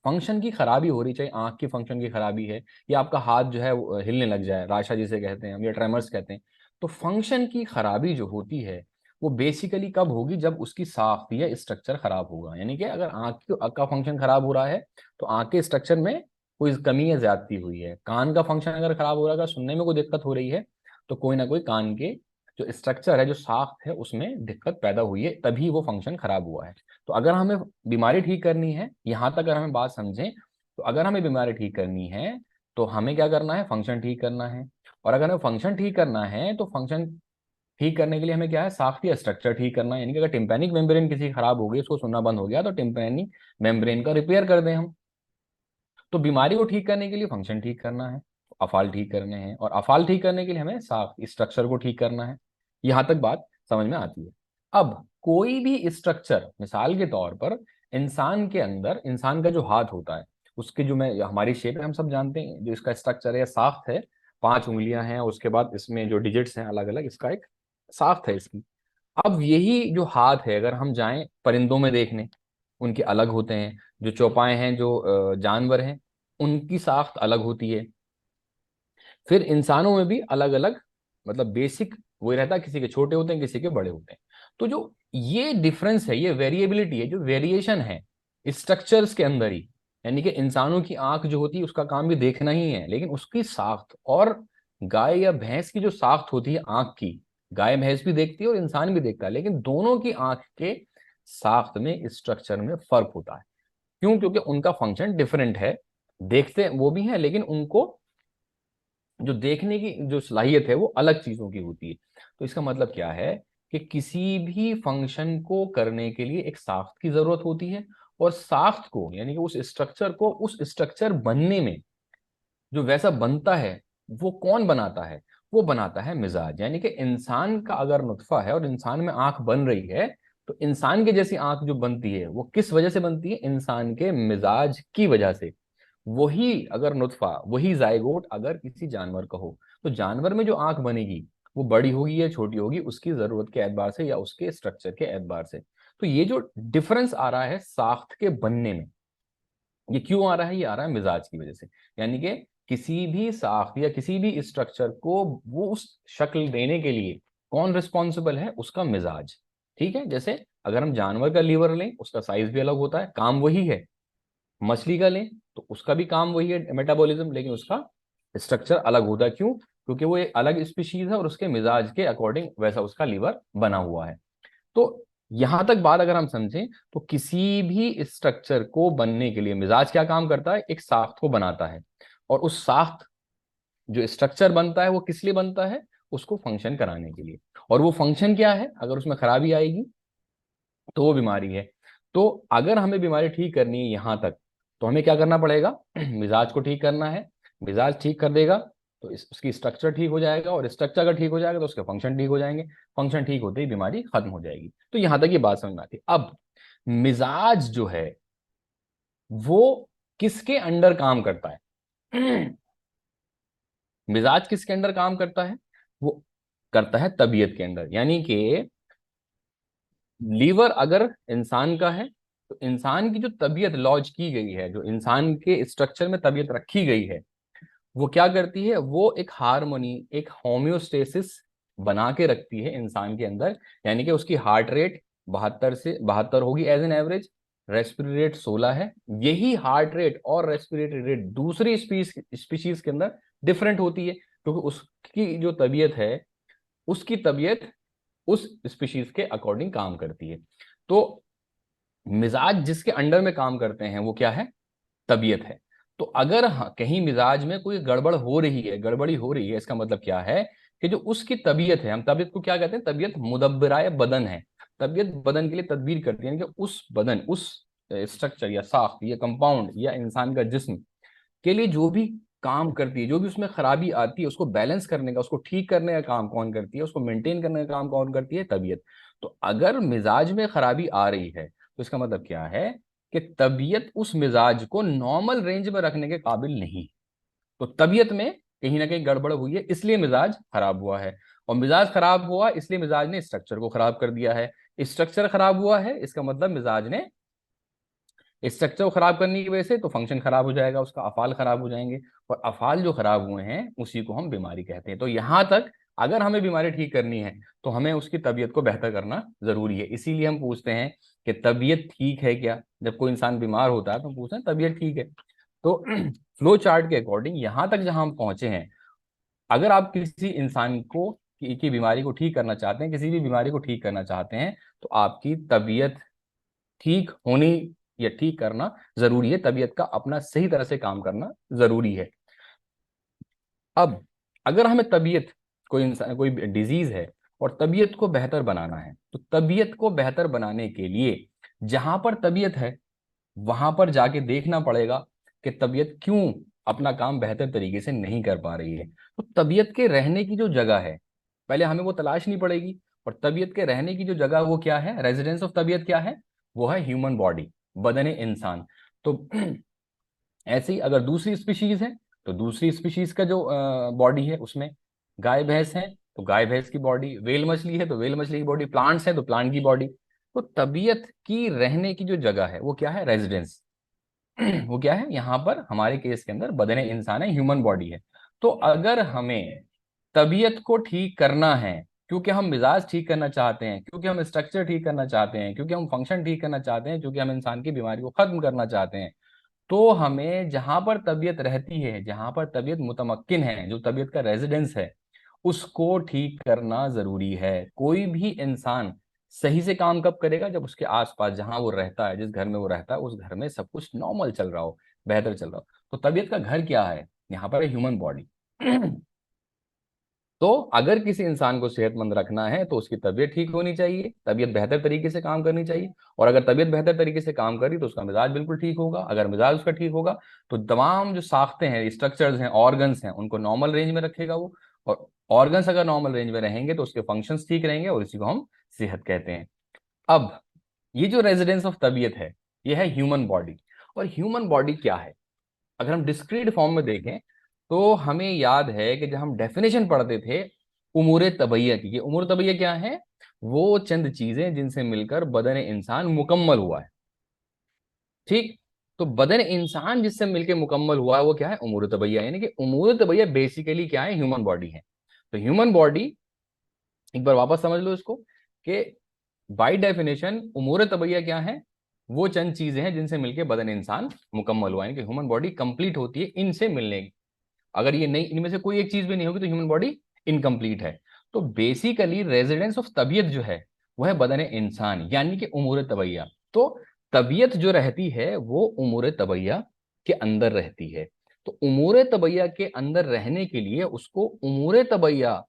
फंक्शन की खराबी हो रही, चाहे आंख की फंक्शन की खराबी है या आपका हाथ जो है वो हिलने लग जाए, राशा जिसे कहते हैं हम, या ट्रेमर्स कहते हैं, तो फंक्शन की खराबी जो होती है वो बेसिकली कब होगी, जब उसकी साख्त या स्ट्रक्चर खराब होगा। यानी कि अगर आंख का फंक्शन खराब हो रहा है तो आंख के स्ट्रक्चर में कोई कमी या ज्यादती हुई है। कान का फंक्शन अगर खराब हो रहा है, अगर सुनने में कोई दिक्कत हो रही है, तो कोई ना कोई कान के जो स्ट्रक्चर है, जो साख्त है, उसमें दिक्कत पैदा हुई है, तभी वो फंक्शन खराब हुआ है। तो अगर हमें बीमारी ठीक करनी है, यहां तक अगर हमें बात समझें, तो अगर हमें बीमारी ठीक करनी है तो हमें क्या करना है, फंक्शन ठीक करना है। और अगर हमें फंक्शन ठीक करना है तो फंक्शन ठीक करने के लिए हमें क्या है, साख्ती स्ट्रक्चर ठीक करना है। यानी कि अगर टिम्पैनिक मेम्ब्रेन किसी खराब हो गई, उसको सुनना बंद हो गया, तो टिम्पैनिक मेम्ब्रेन का रिपेयर कर दें हम। तो बीमारी को ठीक करने के लिए फंक्शन ठीक करना है, अफाल ठीक करने हैं, और अफाल ठीक करने के लिए हमें साख्त स्ट्रक्चर को ठीक करना है। यहां तक बात समझ में आती है। अब कोई भी स्ट्रक्चर, मिसाल के तौर पर इंसान के अंदर, इंसान का जो हाथ होता है उसके जो, मैं हमारी शेप है हम सब जानते हैं, जो इसका स्ट्रक्चर है, साख्त है, 5 उंगलियां हैं, उसके बाद इसमें जो डिजिट्स हैं अलग अलग, इसका एक साख्त है इसकी। अब यही जो हाथ है, अगर हम जाएं परिंदों में देखने, उनके अलग होते हैं। जो चौपाए हैं, जो जानवर हैं, उनकी साख्त अलग होती है। फिर इंसानों में भी अलग अलग, मतलब बेसिक वही रहता है, किसी के छोटे होते हैं, किसी के बड़े होते हैं। तो जो ये डिफरेंस है, ये वेरिएबिलिटी है, जो वेरिएशन है स्ट्रक्चर्स के अंदर ही, यानी कि इंसानों की आंख जो होती है उसका काम भी देखना ही है, लेकिन उसकी साख्त और गाय या भैंस की जो साख्त होती है आंख की, गाय भैंस भी देखती है और इंसान भी देखता है, लेकिन दोनों की आंख के साख्त में, स्ट्रक्चर में फर्क होता है। क्यों? क्योंकि उनका फंक्शन डिफरेंट है। देखते वो भी हैं, लेकिन उनको जो देखने की जो सलाहियत है वो अलग चीजों की होती है। तो इसका मतलब क्या है कि किसी भी फंक्शन को करने के लिए एक साख्त की जरूरत होती है, और साख्त को यानी कि उस स्ट्रक्चर को, उस स्ट्रक्चर बनने में जो वैसा बनता है वो कौन बनाता है? वो बनाता है मिजाज। यानी कि इंसान का अगर नुत्फा है और इंसान में आंख बन रही है, तो इंसान के जैसी आंख जो बनती है वो किस वजह से बनती है? इंसान के मिजाज की वजह से। वही अगर नुत्फा, वही जायगोट अगर किसी जानवर का हो, तो जानवर में जो आंख बनेगी वो बड़ी होगी या छोटी होगी, उसकी जरूरत के एतबार से या उसके स्ट्रक्चर के एतबार से। तो ये जो डिफरेंस आ रहा है साख्त के बनने में, ये क्यों आ रहा है? ये आ रहा है मिजाज की वजह से। यानी कि किसी भी साख्त या किसी भी स्ट्रक्चर को वो उस शक्ल देने के लिए कौन रिस्पॉन्सिबल है? उसका मिजाज। ठीक है, जैसे अगर हम जानवर का लीवर लें, उसका साइज भी अलग होता है, काम वही है। मछली का लें तो उसका भी काम वही है, मेटाबॉलिज्म, लेकिन उसका स्ट्रक्चर अलग होता है। क्यों? क्योंकि वो एक अलग स्पीशीज है और उसके मिजाज के अकॉर्डिंग वैसा उसका लीवर बना हुआ है। तो यहां तक बात अगर हम समझें, तो किसी भी स्ट्रक्चर को बनने के लिए मिजाज क्या काम करता है? एक साख्त को बनाता है। और उस साख्त, जो स्ट्रक्चर बनता है, वो किस लिए बनता है? उसको फंक्शन कराने के लिए। और वो फंक्शन क्या है? अगर उसमें खराबी आएगी तो वो बीमारी है। तो अगर हमें बीमारी ठीक करनी है यहां तक, तो हमें क्या करना पड़ेगा? मिजाज को ठीक करना है। मिजाज ठीक कर देगा तो उसकी स्ट्रक्चर ठीक हो जाएगा, और स्ट्रक्चर अगर ठीक हो जाएगा तो उसके फंक्शन ठीक हो जाएंगे। फंक्शन ठीक होते ही बीमारी खत्म हो जाएगी। तो यहां तक ये बात समझ में आती है। अब मिजाज जो है वो किसके अंडर काम करता है? मिजाज किसके अंडर काम करता है? वो करता है तबीयत के अंदर। यानी कि लीवर अगर इंसान का है, तो इंसान की जो तबीयत लॉज की गई है, जो इंसान के स्ट्रक्चर में तबीयत रखी गई है, वो क्या करती है? वो एक हार्मोनी, एक होम्योस्टेसिस बना के रखती है इंसान के अंदर। यानी कि उसकी हार्ट रेट 72 से 72 होगी as an average. Respiratory rate 16 है। यही हार्ट रेट और रेस्पिरेटरी रेट दूसरी स्पीशीज के अंदर डिफरेंट होती है, क्योंकि उसकी जो तबीयत है, उसकी तबीयत उस स्पीशीज के अकॉर्डिंग काम करती है। तो मिजाज जिसके अंडर में काम करते हैं वो क्या है? तबीयत है। तो अगर कहीं मिजाज में कोई गड़बड़ हो रही है, गड़बड़ी हो रही है, इसका मतलब क्या है? कि जो उसकी तबीयत है, हम तबीयत को क्या कहते हैं? तबीयत मुदब्बिराए बदन है। तबीयत बदन के लिए तदबीर करती है, यानी कि उस बदन, उस स्ट्रक्चर या साख्त या कंपाउंड या इंसान का जिस्म के लिए जो भी काम करती है, जो भी उसमें खराबी आती है, उसको बैलेंस करने का, उसको ठीक करने का काम कौन करती है? उसको मेंटेन करने का काम कौन करती है? तबीयत। तो अगर मिजाज में खराबी आ रही है, तो इसका मतलब क्या है? कि तबीयत उस मिजाज को नॉर्मल रेंज में रखने के काबिल नहीं। तो तबीयत में कहीं ना कहीं गड़बड़ हुई है, इसलिए मिजाज खराब हुआ है। और मिजाज खराब हुआ इसलिए मिजाज ने स्ट्रक्चर को खराब कर दिया है। स्ट्रक्चर खराब हुआ है, इसका मतलब मिजाज ने स्ट्रक्चर को खराब करने की वजह से तो फंक्शन खराब हो जाएगा, उसका अफाल खराब हो जाएंगे। और अफाल जो खराब हुए हैं उसी को हम बीमारी कहते हैं। तो यहां तक अगर हमें बीमारी ठीक करनी है, तो हमें उसकी तबीयत को बेहतर करना जरूरी है। इसीलिए हम पूछते हैं कि तबीयत ठीक है क्या? जब कोई इंसान बीमार होता है तो हम पूछते हैं तबीयत ठीक है। तो फ्लो चार्ट के अकॉर्डिंग यहां तक जहां हम पहुंचे हैं, अगर आप किसी इंसान को की बीमारी को ठीक करना चाहते हैं, किसी भी बीमारी को ठीक करना चाहते हैं, तो आपकी तबीयत ठीक होनी या ठीक करना जरूरी है। तबीयत का अपना सही तरह से काम करना जरूरी है। अब अगर हमें तबीयत, कोई इंसान, कोई डिजीज है और तबीयत को बेहतर बनाना है, तो तबीयत को बेहतर बनाने के लिए जहां पर तबीयत है वहां पर जाके देखना पड़ेगा कि तबीयत क्यों अपना काम बेहतर तरीके से नहीं कर पा रही है। तो तबीयत के रहने की जो जगह है, पहले हमें वो तलाशनी पड़ेगी। और तबीयत के रहने की जो जगह वो क्या है? रेजिडेंस ऑफ तबीयत क्या है? वो है ह्यूमन बॉडी, बदन इंसान। तो ऐसे ही अगर दूसरी स्पीशीज है, तो दूसरी स्पीशीज का जो बॉडी है उसमें गाय भैंस है तो गाय भैंस की बॉडी, वेल मछली है तो वेल मछली की बॉडी, प्लांट्स है तो प्लांट की बॉडी। तो तबीयत की रहने की जो जगह है वो क्या है? रेजिडेंस। वो क्या है? यहाँ पर हमारे केस के अंदर बदन इंसान है, ह्यूमन बॉडी है। तो अगर हमें तबीयत को ठीक करना है, क्योंकि हम मिजाज ठीक करना चाहते हैं, क्योंकि हम स्ट्रक्चर ठीक करना चाहते हैं, क्योंकि हम फंक्शन ठीक करना चाहते हैं, क्योंकि हम इंसान की बीमारी को खत्म करना चाहते हैं, तो हमें जहां पर तबीयत रहती है, जहां पर तबीयत मुतमक्किन है, जो तबीयत का रेजिडेंस है, उसको ठीक करना जरूरी है। कोई भी इंसान सही से काम कब करेगा? जब उसके आसपास जहां वो रहता है, जिस घर में वो रहता है, उस घर में सब कुछ नॉर्मल चल रहा हो, बेहतर चल रहा हो। तो तबीयत का घर क्या है? यहाँ पर ह्यूमन बॉडी। तो अगर किसी इंसान को सेहतमंद रखना है तो उसकी तबीयत ठीक होनी चाहिए, तबीयत बेहतर तरीके से काम करनी चाहिए। और अगर तबीयत बेहतर तरीके से काम करी तो उसका मिजाज बिल्कुल ठीक होगा। अगर मिजाज उसका ठीक होगा तो तमाम जो साख्तें हैं, स्ट्रक्चर्स हैं, ऑर्गन्स हैं, उनको नॉर्मल रेंज में रखेगा वो। और ऑर्गन्स अगर नॉर्मल रेंज में रहेंगे तो उसके फंक्शंस ठीक रहेंगे, और इसी को हम सेहत कहते हैं। अब ये जो रेजिडेंस ऑफ तबीयत है, ये है ह्यूमन बॉडी। और ह्यूमन बॉडी क्या है, अगर हम डिस्क्रीट फॉर्म में देखें तो हमें याद है कि जब हम डेफिनेशन पढ़ते थे उमूर तबैया की, ये उमूर तबैया क्या है, वो चंद चीजें जिनसे मिलकर बदन इंसान मुकम्मल हुआ है। ठीक, तो बदन इंसान जिससे मिलकर मुकम्मल हुआ है वो क्या है, उमूर तबैया। यानी कि उमूर तबैया बेसिकली क्या है, ह्यूमन बॉडी है। तो ह्यूमन बॉडी, एक बार वापस समझ लो इसको, कि बाय डेफिनेशन उमूर तबैया क्या है, वो चंद चीजें हैं जिनसे मिलकर बदन इंसान मुकम्मल हुआ है। यानी कि ह्यूमन बॉडी कंप्लीट होती है इनसे मिलने। अगर ये नहीं, इनमें से कोई एक चीज भी नहीं होगी तो ह्यूमन बॉडी इनकम्प्लीट है। तो बेसिकली रेजिडेंस ऑफ तबीयत जो है वो है बदन इंसान, यानी कि उमूर तबैया। तो तबीयत जो रहती है वो उमूर तबैया के अंदर रहती है। तो उमूर तबैया के अंदर रहने के लिए उसको उमूर तबैया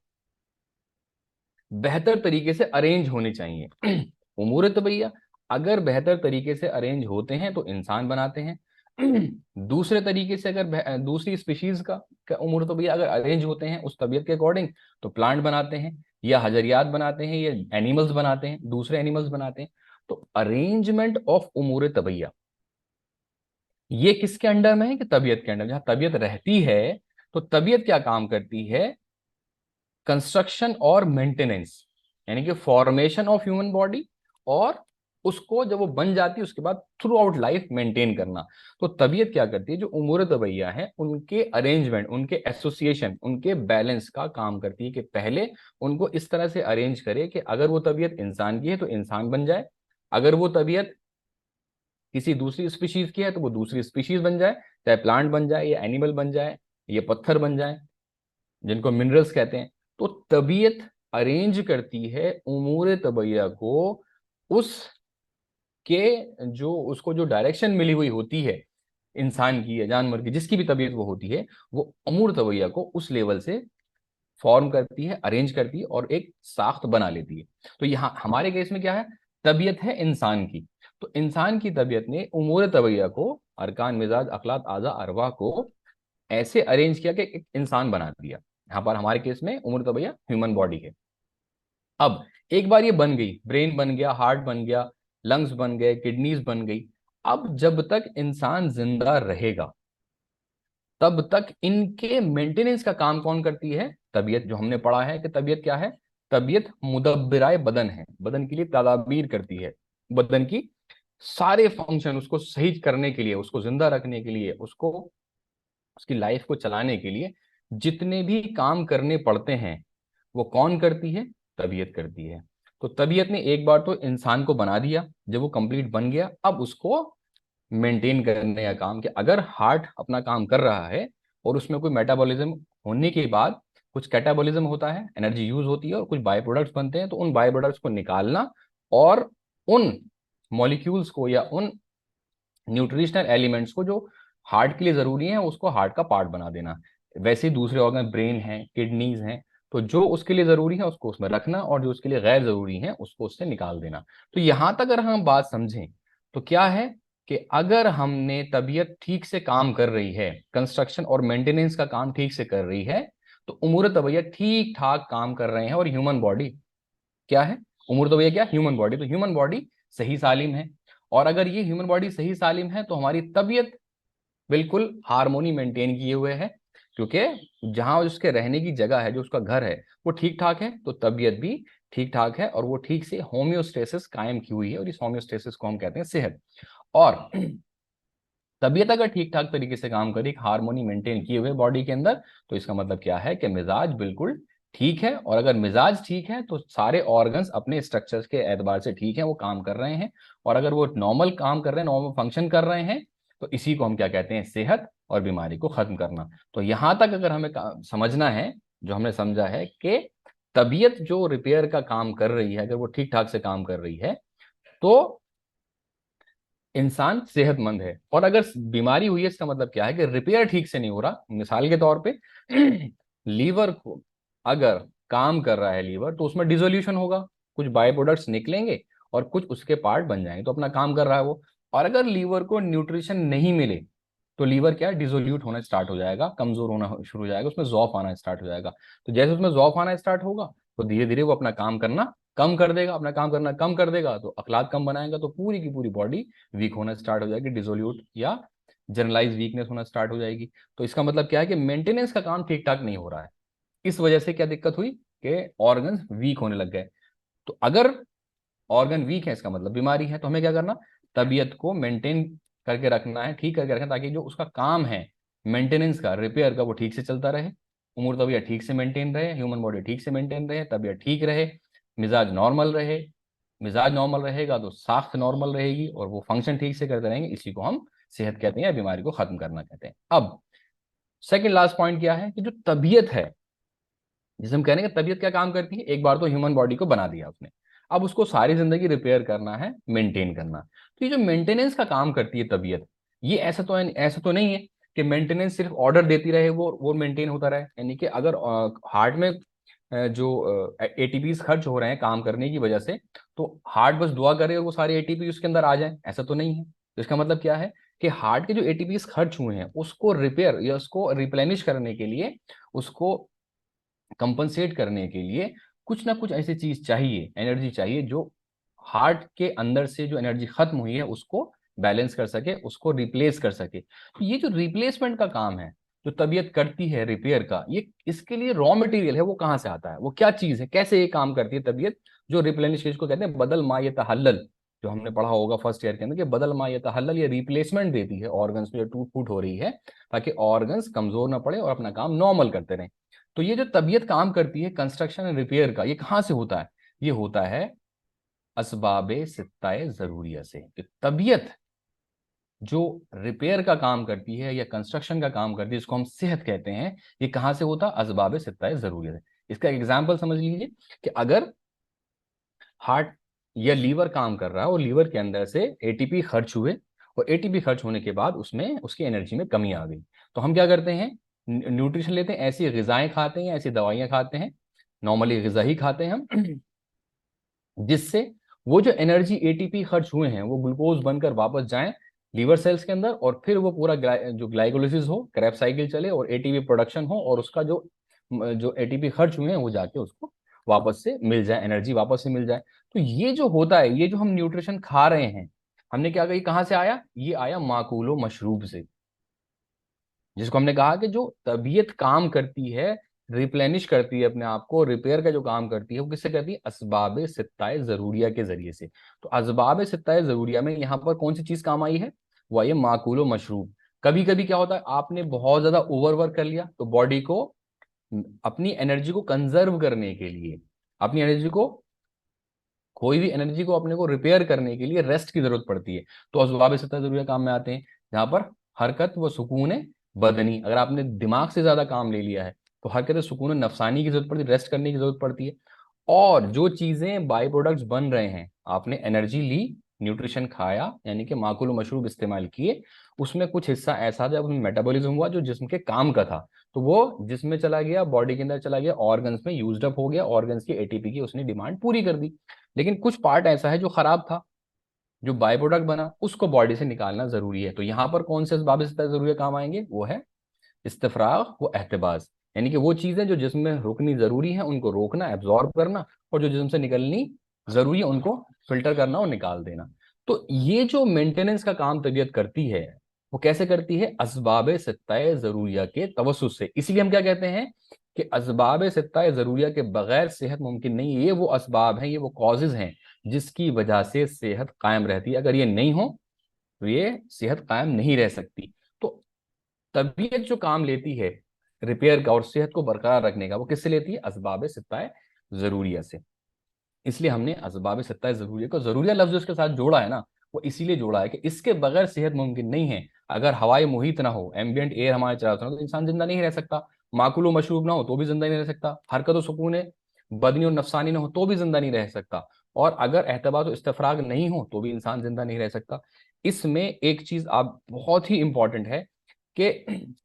बेहतर तरीके से अरेंज होने चाहिए। उमूर तबैया अगर बेहतर तरीके से अरेंज होते हैं तो इंसान बनाते हैं। दूसरे तरीके से अगर दूसरी स्पीशीज का उमूर तबैया अगर अरेंज होते हैं उस तबीयत के अकॉर्डिंग, तो प्लांट बनाते हैं, या हजरियात बनाते हैं, या एनिमल्स बनाते हैं, दूसरे एनिमल्स बनाते हैं। तो अरेंजमेंट ऑफ उमूर तबैया ये किसके अंडर में है, कि तबीयत के अंडर। जहां तबीयत रहती है तो तबीयत क्या काम करती है, कंस्ट्रक्शन और मेंटेनेंस, यानी कि फॉर्मेशन ऑफ ह्यूमन बॉडी, और उसको जब वो बन जाती है उसके बाद थ्रू आउट लाइफ मेंटेन करना। तो तबीयत क्या करती है, जो उमूर तबैया है उनके अरेंजमेंट, उनके एसोसिएशन, उनके बैलेंस का काम करती है, कि पहले उनको इस तरह से अरेंज करे कि अगर वो तबीयत इंसान की है तो इंसान बन जाए, अगर वो तबीयत किसी दूसरी स्पीशीज की है तो वो दूसरी स्पीशीज बन जाए, चाहे प्लांट बन जाए, या एनिमल बन जाए, या पत्थर बन जाए, जिनको मिनरल्स कहते हैं। तो तबीयत अरेंज करती है उमूर तबैया को, उस के जो उसको जो डायरेक्शन मिली हुई होती है, इंसान की या जानवर की, जिसकी भी तबीयत वो होती है, वो उमूर तबैया को उस लेवल से फॉर्म करती है, अरेंज करती है, और एक साख्त बना लेती है। तो यहाँ हमारे केस में क्या है, तबीयत है इंसान की। तो इंसान की तबीयत ने उमूर तबैया को, अरकान मिजाज अखलाक आज़ा अरवाह को ऐसे अरेंज किया कि एक इंसान बना दिया। यहाँ पर हमारे केस में उम्र तो भैया ह्यूमन बॉडी है। अब एक बार ये बन गई, ब्रेन बन गया, हार्ट बन गया, लंग्स बन गए, किडनीज बन गई। अब जब तक इंसान जिंदा रहेगा तब तक इनके मेंटेनेंस का काम कौन करती है, तबीयत। जो हमने पढ़ा है कि तबीयत क्या है, तबीयत मुदब्बिराए बदन है, बदन के लिए तदाबीर करती है। बदन की सारे फंक्शन उसको सही करने के लिए, उसको जिंदा रखने के लिए, उसको उसकी लाइफ को चलाने के लिए जितने भी काम करने पड़ते हैं वो कौन करती है, तबीयत करती है। तो तबीयत ने एक बार तो इंसान को बना दिया, जब वो कंप्लीट बन गया अब उसको मेंटेन करने का काम, कि अगर हार्ट अपना काम कर रहा है और उसमें कोई मेटाबॉलिज्म होने के बाद कुछ कैटाबॉलिज्म होता है, एनर्जी यूज होती है और कुछ बाय प्रोडक्ट्स बनते हैं, तो उन बाय प्रोडक्ट्स को निकालना और उन मॉलिक्यूल्स को या उन न्यूट्रिशनल एलिमेंट्स को जो हार्ट के लिए जरूरी है उसको हार्ट का पार्ट बना देना। वैसे ही दूसरे ऑर्गन, ब्रेन है, किडनीज हैं, तो जो उसके लिए जरूरी है उसको उसमें रखना और जो उसके लिए गैर जरूरी है उसको उससे निकाल देना। तो यहां तक अगर हम बात समझें तो क्या है, कि अगर हमने तबीयत ठीक से काम कर रही है, कंस्ट्रक्शन और मेंटेनेंस का काम ठीक से कर रही है, तो उमूर तबीयत ठीक ठाक काम कर रहे हैं। और ह्यूमन बॉडी क्या है, उम्र तो भैया क्या, ह्यूमन बॉडी, तो ह्यूमन बॉडी सही सालिम है। और अगर ये ह्यूमन बॉडी सही सालिम है तो हमारी तबीयत बिल्कुल हार्मोनी मेंटेन किए हुए है, क्योंकि जहां उसके रहने की जगह है, जो उसका घर है, वो ठीक ठाक है, तो तबीयत भी ठीक ठाक है और वो ठीक से होम्योस्टेसिस कायम की हुई है, और इस होम्योस्टेसिस को हम कहते हैं सेहत। और तबीयत अगर ठीक ठाक तरीके से काम करे, हार्मोनी मेंटेन किए हुए बॉडी के अंदर, तो इसका मतलब क्या है कि मिजाज बिल्कुल ठीक है। और अगर मिजाज ठीक है तो सारे ऑर्गन्स अपने स्ट्रक्चर्स के एतबार से ठीक है, वो काम कर रहे हैं। और अगर वो नॉर्मल काम कर रहे हैं, नॉर्मल फंक्शन कर रहे हैं, तो इसी को हम क्या कहते हैं, सेहत और बीमारी को खत्म करना। तो यहां तक अगर हमें समझना है, जो हमने समझा है कि तबीयत जो रिपेयर का काम कर रही है, अगर वो ठीक ठाक से काम कर रही है तो इंसान सेहतमंद है। और अगर बीमारी हुई है इसका मतलब क्या है, कि रिपेयर ठीक से नहीं हो रहा। मिसाल के तौर पे लीवर को अगर काम कर रहा है लीवर तो उसमें डिसोल्यूशन होगा, कुछ बाय प्रोडक्ट्स निकलेंगे और कुछ उसके पार्ट बन जाएंगे, तो अपना काम कर रहा है वो। और अगर लीवर को न्यूट्रिशन नहीं मिले तो लीवर क्या डिसोल्यूट होना स्टार्ट हो जाएगा, कमजोर होना शुरू हो जाएगा, उसमें जौफ आना स्टार्ट हो जाएगा। तो जैसे उसमें जौफ आना स्टार्ट होगा तो धीरे धीरे वो अपना काम करना कम कर देगा, अपना काम करना कम कर देगा तो अखलात कम बनाएगा, तो पूरी की पूरी बॉडी वीक होना स्टार्ट हो जाएगी, डिसोल्यूट या जनरलाइज वीकनेस होना स्टार्ट हो जाएगी। तो इसका मतलब क्या है कि मेंटेनेंस का काम ठीक ठाक नहीं हो रहा है। इस वजह से क्या दिक्कत हुई कि ऑर्गन्स वीक होने लग गए। तो अगर ऑर्गन वीक है इसका मतलब बीमारी है, तो हमें क्या करना, तबीयत को मेंटेन करके रखना है, ठीक करके रखना, ताकि जो उसका काम है मेंटेनेंस का, रिपेयर का, वो ठीक से चलता रहे, उम्र तबीयत ठीक से मेंटेन रहे, ह्यूमन बॉडी ठीक से मेंटेन रहे, तबीयत ठीक रहे, मिजाज नॉर्मल रहे। मिजाज नॉर्मल रहेगा तो साख्त नॉर्मल रहेगी और वो फंक्शन ठीक से करते रहेंगे। इसी को हम सेहत कहते हैं या बीमारी को खत्म करना कहते हैं। अब सेकंड लास्ट पॉइंट क्या है कि जो तबीयत है, जिसे हम कहने का तबीयत क्या काम करती है, एक बार तो ह्यूमन बॉडी को बना दिया उसने, अब उसको सारी जिंदगी रिपेयर करना है, मेंटेन करना। तो ये जो मेंटेनेंस का काम करती है तबीयत, ये ऐसा तो नहीं है कि मेंटेनेंस सिर्फ ऑर्डर देती रहे, वो मेंटेन होता रहे। यानी कि अगर हार्ट में जो एटीपीज खर्च हो रहे हैं काम करने की वजह से, तो हार्ट बस दुआ करे और वो सारे एटीपी उसके अंदर आ जाए, ऐसा तो नहीं है। तो इसका मतलब क्या है कि हार्ट के जो एटीपीज खर्च हुए हैं उसको रिपेयर या उसको रिप्लेनिश करने के लिए, उसको कंपनसेट करने के लिए कुछ ना कुछ ऐसी चीज चाहिए, एनर्जी चाहिए, जो हार्ट के अंदर से जो एनर्जी खत्म हुई है उसको बैलेंस कर सके, उसको रिप्लेस कर सके। तो ये जो रिप्लेसमेंट का काम है जो तबीयत करती है रिपेयर का, ये इसके लिए रॉ मटेरियल है वो कहाँ से आता है, वो क्या चीज है, कैसे ये काम करती है तबीयत, जो रिप्लेनिश, इसको कहते हैं बदल मा यतहल्लल, जो हमने पढ़ा होगा फर्स्ट ईयर के अंदर कि बदल मा यतहल्लल, ये रिप्लेसमेंट देती है ऑर्गन्स में जो टूट फूट हो रही है, ताकि ऑर्गन्स कमजोर ना पड़े और अपना काम नॉर्मल करते रहें। तो ये जो तबीयत काम करती है कंस्ट्रक्शन एंड रिपेयर का, ये कहाँ से होता है, ये होता है असबाबे सित्ताए जरूरिया से। कि तबीयत जो रिपेयर का काम करती है या कंस्ट्रक्शन का काम करती है, जिसको हम सेहत कहते हैं, ये कहाँ से होता है, असबाबे सित्ताए जरूरिया से। इसका एग्जाम्पल समझ लीजिए कि अगर हार्ट या लीवर काम कर रहा है और लीवर के अंदर से एटीपी खर्च हुए, और एटीपी खर्च होने के बाद उसमें उसकी एनर्जी में कमी आ गई, तो हम क्या करते हैं, न्यूट्रिशन लेते हैं, ऐसी ग़िज़ाएं खाते हैं, ऐसी दवाइयां खाते हैं, नॉर्मली ग़िज़ा ही खाते हैं हम, जिससे वो जो एनर्जी एटीपी खर्च हुए हैं वो ग्लूकोज बनकर वापस जाएं लीवर सेल्स के अंदर, और फिर वो पूरा जो ग्लाइकोलिसिस हो, क्रैब साइकिल चले और एटीपी प्रोडक्शन हो, और उसका जो जो एटीपी खर्च हुए हैं वो जाके उसको वापस से मिल जाए, एनर्जी वापस से मिल जाए। तो ये जो होता है, ये जो हम न्यूट्रिशन खा रहे हैं, हमने क्या कहा, ये कहाँ से आया, ये आया माकूलो मशरूब से, जिसको हमने कहा कि जो तबीयत काम करती है, रिप्लेनिश करती है अपने आप को, रिपेयर का जो काम करती है वो किससे करती है, असबाब सित्ताए जरूरिया के जरिए से। तो असबाब सित्ताए जरूरिया में यहाँ पर कौन सी चीज काम आई है, वो आई है माकूलो मशरूब। कभी कभी क्या होता है, आपने बहुत ज्यादा ओवरवर्क कर लिया, तो बॉडी को अपनी एनर्जी को कंजर्व करने के लिए, अपनी एनर्जी को, कोई भी एनर्जी को अपने को रिपेयर करने के लिए रेस्ट की जरूरत पड़ती है। तो असबाब सित्ता जरूरिया काम में आते हैं, जहां पर हरकत व सुकून बदनी, अगर आपने दिमाग से ज्यादा काम ले लिया है तो हरकत सुकून नफसानी की जरूरत पड़ती है, रेस्ट करने की जरूरत पड़ती है। और जो चीजें बाई प्रोडक्ट्स बन रहे हैं, आपने एनर्जी ली, न्यूट्रिशन खाया, यानी कि माकुल मशरूब इस्तेमाल किए, उसमें कुछ हिस्सा ऐसा था, उसमें मेटाबॉलिज्म हुआ जो जिस्म के काम का था, तो वो जिसमें चला गया, बॉडी के अंदर चला गया, ऑर्गन्स में यूज्ड अप हो गया, ऑर्गन्स की एटीपी की उसने डिमांड पूरी कर दी। लेकिन कुछ पार्ट ऐसा है जो खराब था, जो बाय प्रोडक्ट बना, उसको बॉडी से निकालना जरूरी है। तो यहाँ पर कौन से असबाब जरूरी काम आएंगे, वो है इस्तिफराग व एहतबाज, यानी कि वो चीजें जो जिस्म में रुकनी जरूरी है उनको रोकना, एब्जॉर्ब करना, और जो जिस्म से निकलनी जरूरी है उनको फिल्टर करना और निकाल देना। तो ये जो मेंटेनेंस का काम तबीयत करती है, वो कैसे करती है, असबाब सित्ताए जरूरिया के तवस्सुस से। इसलिए हम क्या कहते हैं कि असबाब सित्ताए जरूरिया के बगैर सेहत मुमकिन नहीं है। ये वो असबाब हैं, ये वो कॉजेज हैं जिसकी वजह से सेहत कायम रहती है। अगर ये नहीं हो तो ये सेहत कायम नहीं रह सकती। तो तबीयत जो काम लेती है रिपेयर का और सेहत को बरकरार रखने का, वो किससे लेती है, असबाब सित्ताए जरूरिया से। इसलिए हमने असबाब सित्ताए जरूरिया को, जरूरिया लफ्ज उसके साथ जोड़ा है ना, वो इसीलिए जोड़ा है कि इसके बगैर सेहत मुमकिन नहीं है। अगर हवाई मुहित ना हो, एम्बियंट एयर हमारे चारों तरफ, तो इंसान जिंदा नहीं रह सकता। माकुल व मशरूब ना हो तो भी जिंदा नहीं रह सकता। हरकत व सुकून बदनी और नफसानी ना हो तो भी जिंदा नहीं रह सकता। और अगर एहतबार और इस्तफराग नहीं हो तो भी इंसान जिंदा नहीं रह सकता। इसमें एक चीज आप बहुत ही इंपॉर्टेंट है कि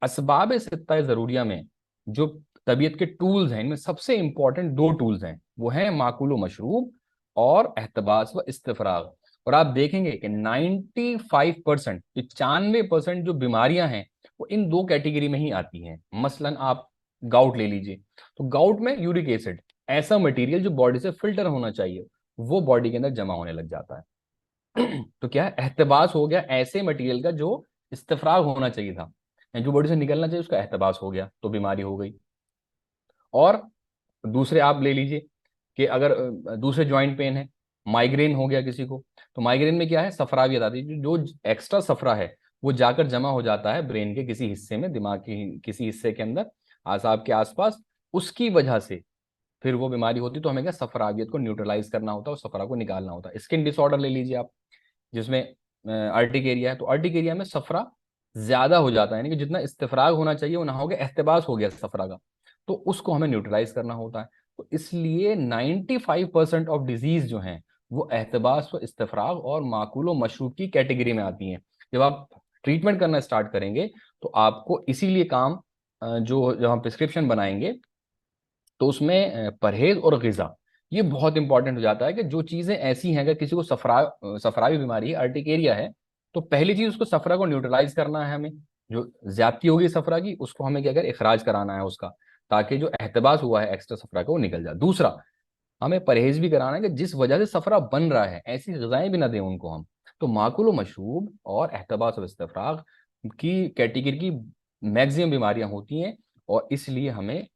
असबाब सित्ता जरूरिया में जो तबीयत के टूल्स हैं, इनमें सबसे इंपॉर्टेंट दो टूल्स हैं, वो हैं माकुलो मशरूब और एहतबास व इस्तिफराग। और आप देखेंगे कि 95%, 95% जो बीमारियां हैं वो इन दो कैटेगरी में ही आती हैं। मसलन आप गाउट ले लीजिए, तो गाउट में यूरिक एसिड, ऐसा मटेरियल जो बॉडी से फिल्टर होना चाहिए, वो बॉडी के अंदर जमा होने लग जाता है। तो क्या है, एहतबास हो गया ऐसे मटेरियल का जो इस्तिफराग होना चाहिए था, जो बॉडी से निकलना चाहिए, उसका एहतबास हो गया, तो बीमारी हो गई। और दूसरे आप ले लीजिए कि अगर दूसरे जॉइंट पेन है, माइग्रेन हो गया किसी को, तो माइग्रेन में क्या है, सफरावियत आती है, जो एक्स्ट्रा सफरा है वो जाकर जमा हो जाता है ब्रेन के किसी हिस्से में, दिमाग के किसी हिस्से के अंदर, आसाब के आसपास, उसकी वजह से फिर वो बीमारी होती। तो हमें क्या, सफरावियत को न्यूट्रलाइज करना होता है और सफरा को निकालना होता है। स्किन डिसऑर्डर ले लीजिए आप, जिसमें अर्टिकेरिया है, तो अर्टिकेरिया में सफरा ज्यादा हो जाता है, यानी कि जितना इस्तिफराग होना चाहिए वो ना हो गया, एहतबास हो गया सफरा का, तो उसको हमें न्यूट्रलाइज करना होता है। तो इसलिए 95% ऑफ डिजीज जो हैं वो एहतबास व इस्तिफराग और माकूल व मशरूब की कैटेगरी में आती हैं। जब आप ट्रीटमेंट करना स्टार्ट करेंगे तो आपको इसीलिए काम, जो जब हम प्रिस्क्रिप्शन बनाएंगे तो उसमें परहेज और गिजा ये बहुत इंपॉर्टेंट हो जाता है, कि जो चीजें ऐसी हैं, अगर किसी को सफरावी बीमारी है, अर्टिकेरिया है, तो पहली चीज उसको सफरा को न्यूट्रलाइज करना है हमें, जो ज्यादती होगी सफरा की उसको हमें क्या कर, इखराज कराना है उसका, ताकि जो एहतबास हुआ है एक्स्ट्रा सफरा का वो निकल जाए। दूसरा, हमें परहेज भी कराना है कि जिस वजह से सफरा बन रहा है ऐसी गजाएं भी ना दें उनको हम। तो माकुल मशरूब और एहतबास और इस्तफराग की कैटेगरी की मैक्सिमम बीमारियां होती हैं, और इसलिए हमें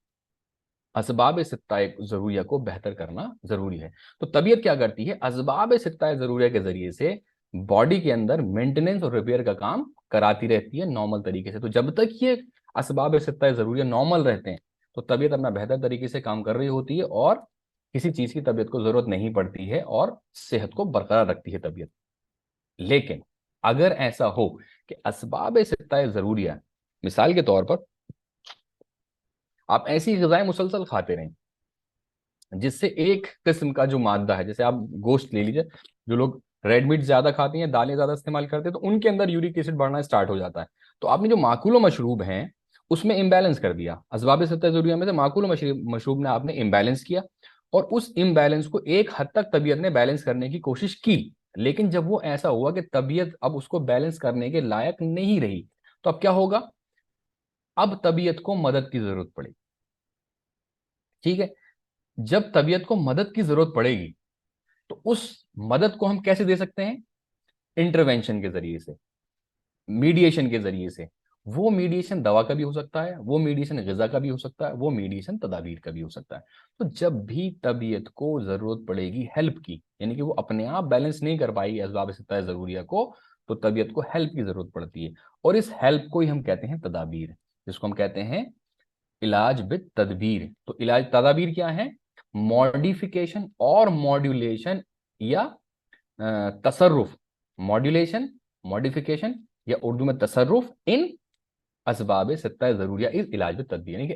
असबाब सित्ता जरूरिया को बेहतर करना जरूरी है। तो तबीयत क्या करती है, असबाब सित्ता जरूरिया के जरिए से बॉडी के अंदर मेंटेनेंस और रिपेयर का काम कराती रहती है नॉर्मल तरीके से। तो जब तक ये असबाब सित्ता जरूरिया नॉर्मल रहते हैं तो तबीयत अपना बेहतर तरीके से काम कर रही होती है, और किसी चीज की तबीयत को जरूरत नहीं पड़ती है, और सेहत को बरकरार रखती है तबीयत। लेकिन अगर ऐसा हो कि असबाब सित्ता जरूरिया, मिसाल के तौर पर आप ऐसी ग़िज़ाएं मुसलसल खाते रहें जिससे एक किस्म का जो मादा है, जैसे आप गोश्त ले लीजिए, जो लोग रेड मीट ज्यादा खाते हैं, दालें ज्यादा इस्तेमाल करते हैं, तो उनके अंदर यूरिक एसिड बढ़ना स्टार्ट हो जाता है। तो आपने जो माकूल मशरूब हैं उसमें इम्बैलेंस कर दिया, असबाब सित्ता ज़रूरिया में से माकूल मशरूब ने आपने इम्बैलेंस किया, और उस इम्बैलेंस को एक हद तक तबीयत ने बैलेंस करने की कोशिश की। लेकिन जब वो ऐसा हुआ कि तबीयत अब उसको बैलेंस करने के लायक नहीं रही, तो अब क्या होगा, अब तबीयत को मदद की जरूरत पड़ेगी। ठीक है, जब तबीयत को मदद की जरूरत पड़ेगी तो उस मदद को हम कैसे दे सकते हैं, इंटरवेंशन के जरिए से, मीडिएशन के जरिए से। वो मीडिएशन दवा का भी हो सकता है, वो मीडिएशन ग़िज़ा का भी हो सकता है, वो मीडिएशन तदाबीर का भी हो सकता है। तो जब भी तबीयत को जरूरत पड़ेगी हेल्प की, यानी कि वो अपने आप बैलेंस नहीं कर पाएगी असबाब सित्ता ज़रूरिया को, तो तबीयत को हेल्प की जरूरत पड़ती है, और इस हेल्प को ही हम कहते हैं तदाबीर, जिसको हम कहते हैं इलाज बिद तदबीर। तो इलाज तदाबीर क्या है, मॉडिफिकेशन और मॉड्यूलेशन, या तसर्रुफ, मॉड्यूलेशन, मॉडिफिकेशन, या उर्दू में तसर्रुफ इन असबाब सित्ता जरूरिया इस इलाज बिद तदबीर, यानी कि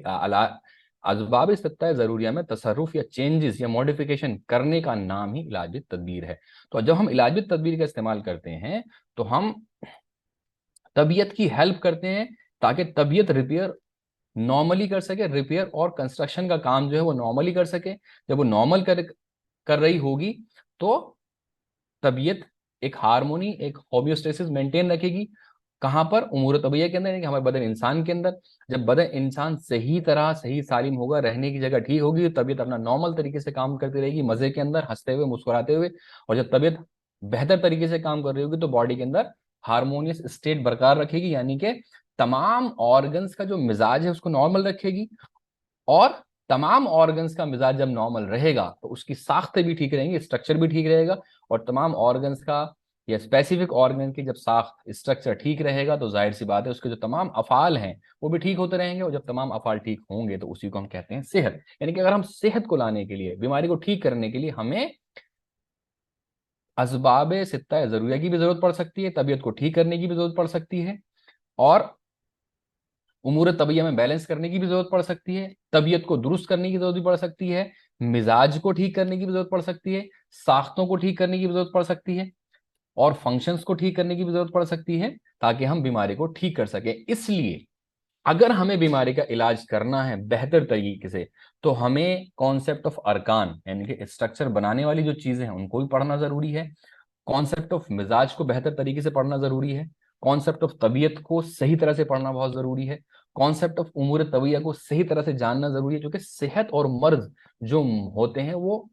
असबाब सित्ता जरूरिया में तसर्रुफ या चेंजेस या मॉडिफिकेशन करने का नाम ही इलाज बिद तदबीर है। तो जब हम इलाज बिद तदबीर का इस्तेमाल करते हैं तो हम तबीयत की हेल्प करते हैं, ताकि तबीयत रिपेयर नॉर्मली कर सके, रिपेयर और कंस्ट्रक्शन का काम जो है वो नॉर्मली कर सके। जब वो नॉर्मल कर रही होगी तो तबीयत एक हार्मोनी, एक होम्योस्टेसिस मेंटेन रखेगी। कहां पर, उमूर तबीयत के अंदर, यानी कि हमारे बदन इंसान के अंदर। जब बदन इंसान सही तरह सही सालिम होगा, रहने की जगह ठीक होगी, तो तबीयत अपना नॉर्मल तरीके से काम करती रहेगी, मजे के अंदर, हंसते हुए, मुस्कुराते हुए। और जब तबीयत बेहतर तरीके से काम कर रही होगी तो बॉडी के अंदर हार्मोनियस स्टेट बरकरार रखेगी, यानी कि तमाम ऑर्गन्स का जो मिजाज है उसको नॉर्मल रखेगी। और तमाम ऑर्गन्स का मिजाज जब नॉर्मल रहेगा तो उसकी साख्त भी ठीक रहेंगी, स्ट्रक्चर भी ठीक रहेगा। और तमाम ऑर्गन्स का या स्पेसिफिक ऑर्गन की जब साख्त स्ट्रक्चर ठीक रहेगा तो जाहिर सी बात है उसके जो तमाम अफाल हैं वो भी ठीक होते रहेंगे। और जब तमाम अफाल ठीक होंगे तो उसी को हम कहते हैं सेहत। यानी कि अगर हम सेहत को लाने के लिए, बीमारी को ठीक करने के लिए, हमें असबाब सित्ता जरूरिया की भी जरूरत पड़ सकती है, तबीयत को ठीक करने की भी जरूरत पड़ सकती है, और उमूर तबीयत में बैलेंस करने की भी जरूरत पड़ सकती है, तबीयत को दुरुस्त करने की जरूरत भी पड़ सकती है, मिजाज को ठीक करने की भी जरूरत पड़ सकती है, साख्तों को ठीक करने की भी जरूरत पड़ सकती है, और फंक्शंस को ठीक करने की भी जरूरत पड़ सकती है, ताकि हम बीमारी को ठीक कर सके। इसलिए अगर हमें बीमारी का इलाज करना है बेहतर तरीके से, तो हमें कॉन्सेप्ट ऑफ अरकान यानी कि स्ट्रक्चर बनाने वाली जो चीजें हैं उनको भी पढ़ना जरूरी है। कॉन्सेप्ट ऑफ मिजाज को बेहतर तरीके से पढ़ना जरूरी है। कॉन्सेप्ट ऑफ तबीयत को सही तरह से पढ़ना बहुत जरूरी है। कॉन्सेप्ट ऑफ उमूर तबीयत को सही तरह से जानना जरूरी है, क्योंकि सेहत और मर्ज जो होते हैं वो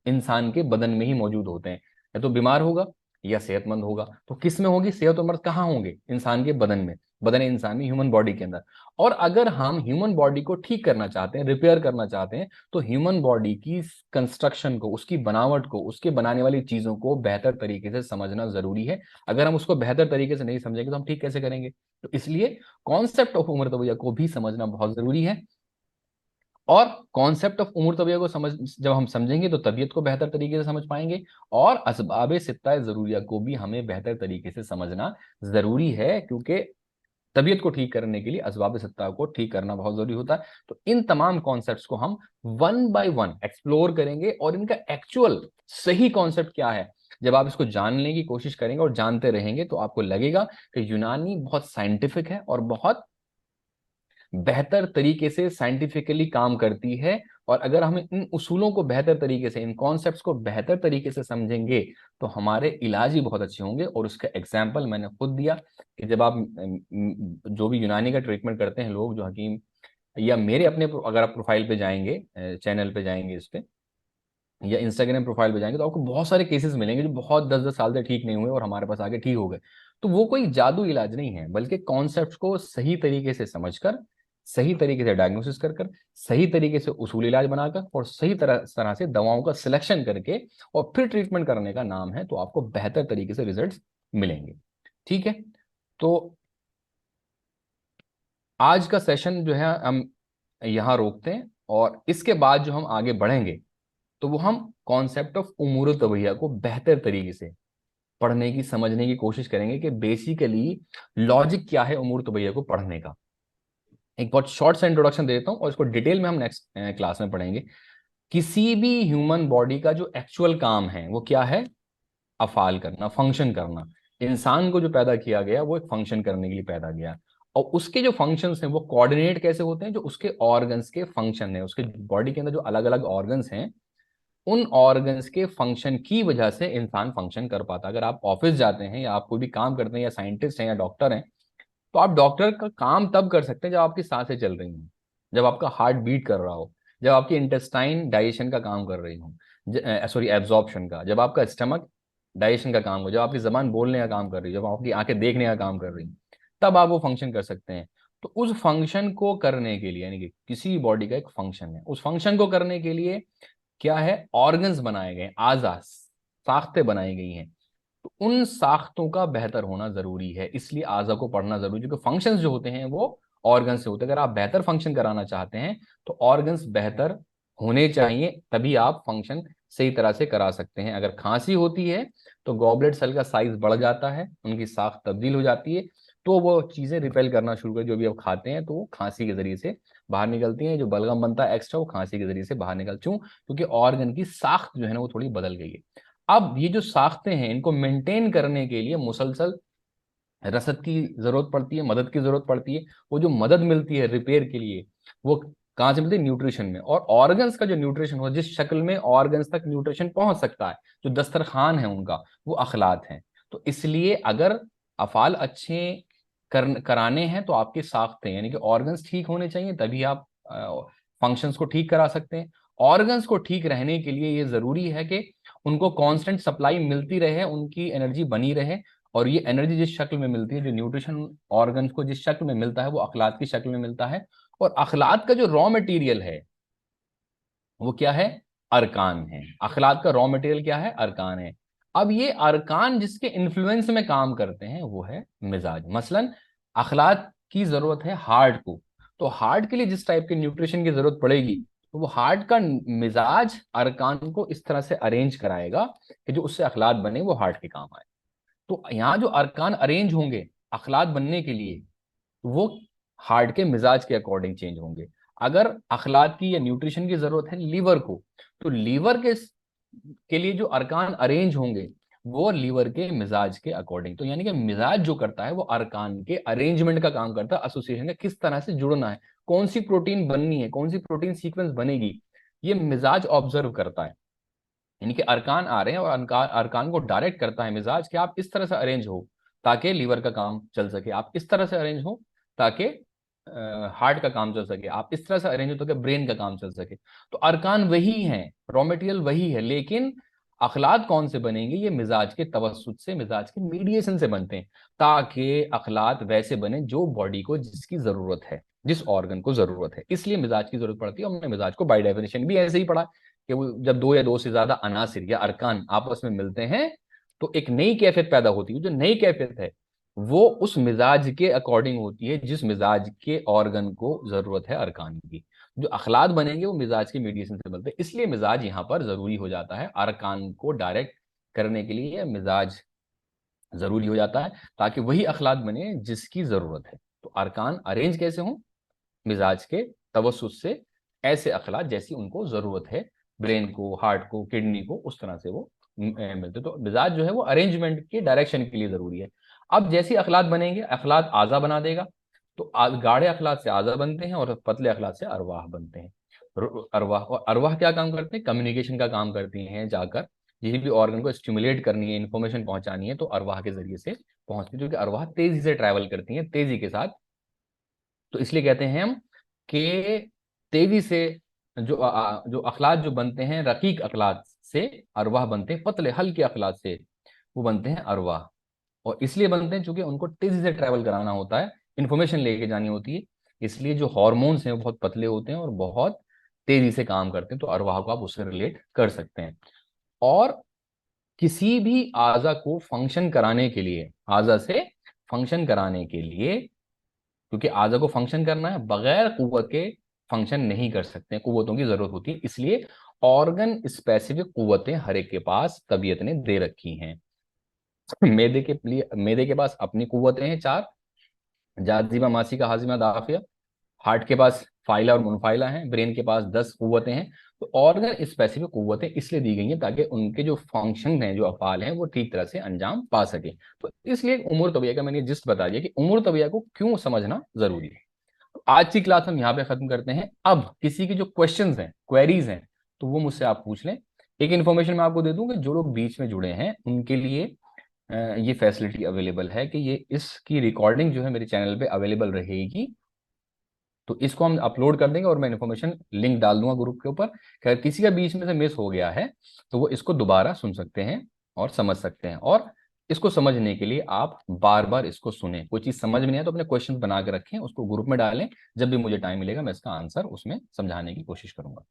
इंसान के बदन में ही मौजूद होते हैं। या तो बीमार होगा या सेहतमंद होगा। तो किस में होगी सेहत और मर्ज, कहाँ होंगे? इंसान के बदन में, बदन इंसान में, ह्यूमन बॉडी के अंदर। और अगर हम ह्यूमन बॉडी को ठीक करना चाहते हैं, रिपेयर करना चाहते हैं, तो ह्यूमन बॉडी की कंस्ट्रक्शन को, उसकी बनावट को, उसके बनाने वाली चीजों को बेहतर तरीके से समझना जरूरी है। अगर हम उसको बेहतर तरीके से नहीं समझेंगे तो हम ठीक कैसे करेंगे? तो इसलिए कॉन्सेप्ट ऑफ उम्र तवैया को भी समझना बहुत जरूरी है। और कॉन्सेप्ट ऑफ उम्र तबीयत को समझ जब हम समझेंगे तो तबीयत को बेहतर तरीके से समझ पाएंगे। और असबाब सित्ता जरूरिया को भी हमें बेहतर तरीके से समझना जरूरी है, क्योंकि तबीयत को ठीक करने के लिए असबाब सित्ता को ठीक करना बहुत जरूरी होता है। तो इन तमाम कॉन्सेप्ट्स को हम वन बाय वन एक्सप्लोर करेंगे, और इनका एक्चुअल सही कॉन्सेप्ट क्या है, जब आप इसको जानने की कोशिश करेंगे और जानते रहेंगे तो आपको लगेगा कि यूनानी बहुत साइंटिफिक है और बहुत बेहतर तरीके से साइंटिफिकली काम करती है। और अगर हम इन उसूलों को बेहतर तरीके से, इन कॉन्सेप्ट्स को बेहतर तरीके से समझेंगे, तो हमारे इलाज ही बहुत अच्छे होंगे। और उसका एग्जाम्पल मैंने खुद दिया कि जब आप जो भी यूनानी का ट्रीटमेंट करते हैं लोग, जो हकीम, या मेरे अपने अगर आप प्रोफाइल पे जाएंगे, चैनल पे जाएंगे इस पे, या इंस्टाग्राम प्रोफाइल पे जाएंगे, तो आपको बहुत सारे केसेस मिलेंगे जो बहुत 10-10 साल से ठीक नहीं हुए और हमारे पास आगे ठीक हो गए। तो वो कोई जादू इलाज नहीं है, बल्कि कॉन्सेप्ट को सही तरीके से समझकर, सही तरीके से डायग्नोसिस कर सही तरीके से उसूल इलाज बनाकर और सही तरह से दवाओं का सिलेक्शन करके और फिर ट्रीटमेंट करने का नाम है, तो आपको बेहतर तरीके से रिजल्ट मिलेंगे। ठीक है, तो आज का सेशन जो है हम यहाँ रोकते हैं, और इसके बाद जो हम आगे बढ़ेंगे तो वो हम कॉन्सेप्ट ऑफ उमूर तवैया को बेहतर तरीके से पढ़ने की, समझने की कोशिश करेंगे कि बेसिकली लॉजिक क्या है उमूर तवैया को पढ़ने का। एक बहुत शॉर्ट सा इंट्रोडक्शन दे देता हूँ और इसको डिटेल में हम नेक्स्ट क्लास में पढ़ेंगे। किसी भी ह्यूमन बॉडी का जो एक्चुअल काम है वो क्या है? अफाल करना, फंक्शन करना। इंसान को जो पैदा किया गया वो एक फंक्शन करने के लिए पैदा गया, और उसके जो फंक्शंस हैं वो कोऑर्डिनेट कैसे होते हैं? जो उसके ऑर्गन्स के फंक्शन है, उसके बॉडी के अंदर जो अलग अलग ऑर्गन्स हैं, उन ऑर्गन्स के फंक्शन की वजह से इंसान फंक्शन कर पाता। अगर आप ऑफिस जाते हैं या आप कोई भी काम करते हैं, या साइंटिस्ट हैं या डॉक्टर हैं, तो आप डॉक्टर का काम तब कर सकते हैं जब आपकी सांसें चल रही हों, जब आपका हार्ट बीट कर रहा हो, जब आपकी इंटेस्टाइन डाइजेशन का काम कर रही हो, सॉरी एब्जॉर्प्शन का, जब आपका स्टमक डाइजेशन का काम हो, जब आपकी जबान बोलने का काम कर रही है, जब आपकी आंखें देखने का काम कर रही हैं, तब आप वो फंक्शन कर सकते हैं। तो उस फंक्शन को करने के लिए, यानी कि किसी बॉडी का एक फंक्शन है, उस फंक्शन को करने के लिए क्या है? ऑर्गन्स बनाए गए, आजा, साख्तें बनाई गई हैं। तो उन साख्तों का बेहतर होना जरूरी है, इसलिए आजा को पढ़ना जरूरी है, क्योंकि फंक्शंस जो होते हैं वो ऑर्गन से होते हैं। अगर आप बेहतर फंक्शन कराना चाहते हैं तो ऑर्गन्स बेहतर होने चाहिए, तभी आप फंक्शन सही तरह से करा सकते हैं। अगर खांसी होती है तो गॉबलेट सेल का साइज बढ़ जाता है, उनकी साख तब्दील हो जाती है, तो वो चीजें रिपेल करना शुरू कर, जो भी आप खाते हैं तो वो खांसी के जरिए से बाहर निकलती हैं। जो बलगम बनता है एक्स्ट्रा, वो खांसी के जरिए से बाहर निकल, क्यों? क्योंकि ऑर्गन की साख्त जो है ना वो थोड़ी बदल गई है। अब ये जो साख्तें हैं, इनको मेंटेन करने के लिए मुसलसल रसद की जरूरत पड़ती है, मदद की जरूरत पड़ती है। वो जो मदद मिलती है रिपेयर के लिए, वो कहाँ से मिलती है? न्यूट्रिशन में। और ऑर्गन्स का जो न्यूट्रिशन हो, जिस शक्ल में ऑर्गन्स तक न्यूट्रिशन पहुंच सकता है, जो दस्तरखान है उनका, वो अखलात हैं। तो इसलिए अगर अफाल अच्छे कराने हैं तो आपकी साख्तें यानी कि ऑर्गन्स ठीक होने चाहिए, तभी आप फंक्शंस को ठीक करा सकते हैं। ऑर्गन्स को ठीक रहने के लिए ये जरूरी है कि उनको कांस्टेंट सप्लाई मिलती रहे, उनकी एनर्जी बनी रहे। और ये एनर्जी जिस शक्ल में मिलती है, जो न्यूट्रिशन ऑर्गन्स को जिस शक्ल में मिलता है, वो अखलात की शक्ल में मिलता है। और अखलात का जो रॉ मटेरियल है वो क्या है? अरकान है। अखलात का रॉ मटेरियल क्या है? अरकान है। अब ये अरकान जिसके इन्फ्लुएंस में काम करते हैं वो है मिजाज। मसलन अखलात की जरूरत है हार्ट को, तो हार्ट के लिए जिस टाइप के न्यूट्रिशन की जरूरत पड़ेगी, तो वो हार्ट का मिजाज अरकान को इस तरह से अरेंज कराएगा कि जो उससे अखलात बने वो हार्ट के काम आए। तो यहाँ जो अरकान अरेंज होंगे अखलात बनने के लिए, वो हार्ट के मिजाज के अकॉर्डिंग चेंज होंगे। अगर अखलात की या न्यूट्रिशन की जरूरत है लीवर को, तो लीवर के लिए जो अरकान अरेंज होंगे वो लीवर के मिजाज के अकॉर्डिंग। तो यानी कि मिजाज जो करता है वो अरकान के अरेंजमेंट का काम करता है, एसोसिएशन का किस तरह से जुड़ना है, कौन सी प्रोटीन बननी है, कौन सी प्रोटीन सीक्वेंस बनेगी, ये मिजाज ऑब्जर्व करता है। यानी कि अरकान आ रहे हैं और अरकान अरकान को डायरेक्ट करता है मिजाज कि आप इस तरह से अरेंज हो ताकि लीवर का काम चल सके, आप इस तरह से अरेंज हो ताकि हार्ट का काम चल सके, आप इस तरह से अरेंज हो ताकि ब्रेन का काम चल सके। तो अरकान वही है, रॉ मटेरियल वही है, लेकिन अखलात कौन से बनेंगे, ये मिजाज के तवस्सुत से, मिजाज के मीडिएशन से बनते हैं, ताकि अखलात वैसे बने जो बॉडी को जिसकी जरूरत है, जिस ऑर्गन को जरूरत है। इसलिए मिजाज की जरूरत पड़ती है। और हमने मिजाज को बाय डेफिनेशन भी ऐसे ही पढ़ा कि वो जब दो या दो से ज्यादा अनासिर या अरकान आपस में मिलते हैं तो एक नई कैफियत पैदा होती है। जो नई कैफियत है वो उस मिजाज के अकॉर्डिंग होती है जिस मिजाज के ऑर्गन को जरूरत है अरकान की। जो अखलात बनेंगे वो मिजाज के मीडिएशन से बनते हैं। इसलिए मिजाज यहाँ पर जरूरी हो जाता है, अरकान को डायरेक्ट करने के लिए मिजाज जरूरी हो जाता है ताकि वही अखलात बने जिसकी जरूरत है। तो अरकान अरेंज कैसे हों, मिजाज के तवस्सुस से, ऐसे अखलात जैसी उनको जरूरत है, ब्रेन को, हार्ट को, किडनी को, उस तरह से वो मिलते। तो मिजाज जो है वो अरेंजमेंट के डायरेक्शन के लिए जरूरी है। अब जैसी अखलात बनेंगे, अखलात आजा बना देगा। तो गाढ़े अखलात से आजा बनते हैं और पतले अखलात से अरवाह बनते हैं। अरवाह, और अरवाह क्या काम करते हैं, कम्युनिकेशन का काम करती हैं, जाकर किसी भी ऑर्गन को स्टिमुलेट करनी है, इंफॉर्मेशन पहुंचानी है तो अरवाह के जरिए से पहुंचती है, क्योंकि अरवाह तेजी से ट्रैवल करती है, तेजी के साथ। तो इसलिए कहते हैं हम कि तेजी से जो अखलात जो बनते हैं रकीक अखलात से अरवाह बनते हैं, पतले हल्के अखलात से वो बनते हैं अरवाह। और इसलिए बनते हैं क्योंकि उनको तेजी से ट्रैवल कराना होता है, इंफॉर्मेशन लेके जानी होती है। इसलिए जो हॉर्मोन्स हैं वो बहुत पतले होते हैं और बहुत तेजी से काम करते हैं। तो अरवाह को आप उससे रिलेट कर सकते हैं। और किसी भी आजा को फंक्शन कराने के लिए, आजा से फंक्शन कराने के लिए, क्योंकि आजा को फंक्शन करना है, बगैर कुव्वत के फंक्शन नहीं कर सकते, कुव्वतों की जरूरत होती है। इसलिए ऑर्गन स्पेसिफिक कुव्वतें हर एक के पास तबीयत ने दे रखी हैं। मैदे के लिए, मैदे के पास अपनी कुव्वतें हैं चार, जाजिमा, मासिका, हाजिमा, दाफिया। हार्ट के पास फाइला और मुनफाइला हैं। ब्रेन के पास 10 कुव्वतें हैं। तो ऑर्गन स्पेसिफिक कुव्वतें इसलिए दी गई हैं ताकि उनके जो फंक्शन हैं, जो अफाल हैं, वो ठीक तरह से अंजाम पा सके। तो इसलिए उमूर तबिया का मैंने जिस्ट बता दिया कि उमूर तबिया को क्यों समझना जरूरी है। तो आज की क्लास हम यहाँ पे खत्म करते हैं। अब किसी की जो क्वेश्चंस हैं, क्वेरीज हैं, तो वो मुझसे आप पूछ लें। एक इन्फॉर्मेशन मैं आपको दे दूं कि जो लोग बीच में जुड़े हैं उनके लिए ये फैसिलिटी अवेलेबल है कि ये इसकी रिकॉर्डिंग जो है मेरे चैनल पे अवेलेबल रहेगी। तो इसको हम अपलोड कर देंगे और मैं इन्फॉर्मेशन लिंक डाल दूंगा ग्रुप के ऊपर। खैर किसी का बीच में से मिस हो गया है तो वो इसको दोबारा सुन सकते हैं और समझ सकते हैं। और इसको समझने के लिए आप बार बार इसको सुने। कोई चीज समझ में नहीं है तो अपने क्वेश्चन बना के रखें, उसको ग्रुप में डालें। जब भी मुझे टाइम मिलेगा मैं इसका आंसर उसमें समझाने की कोशिश करूंगा।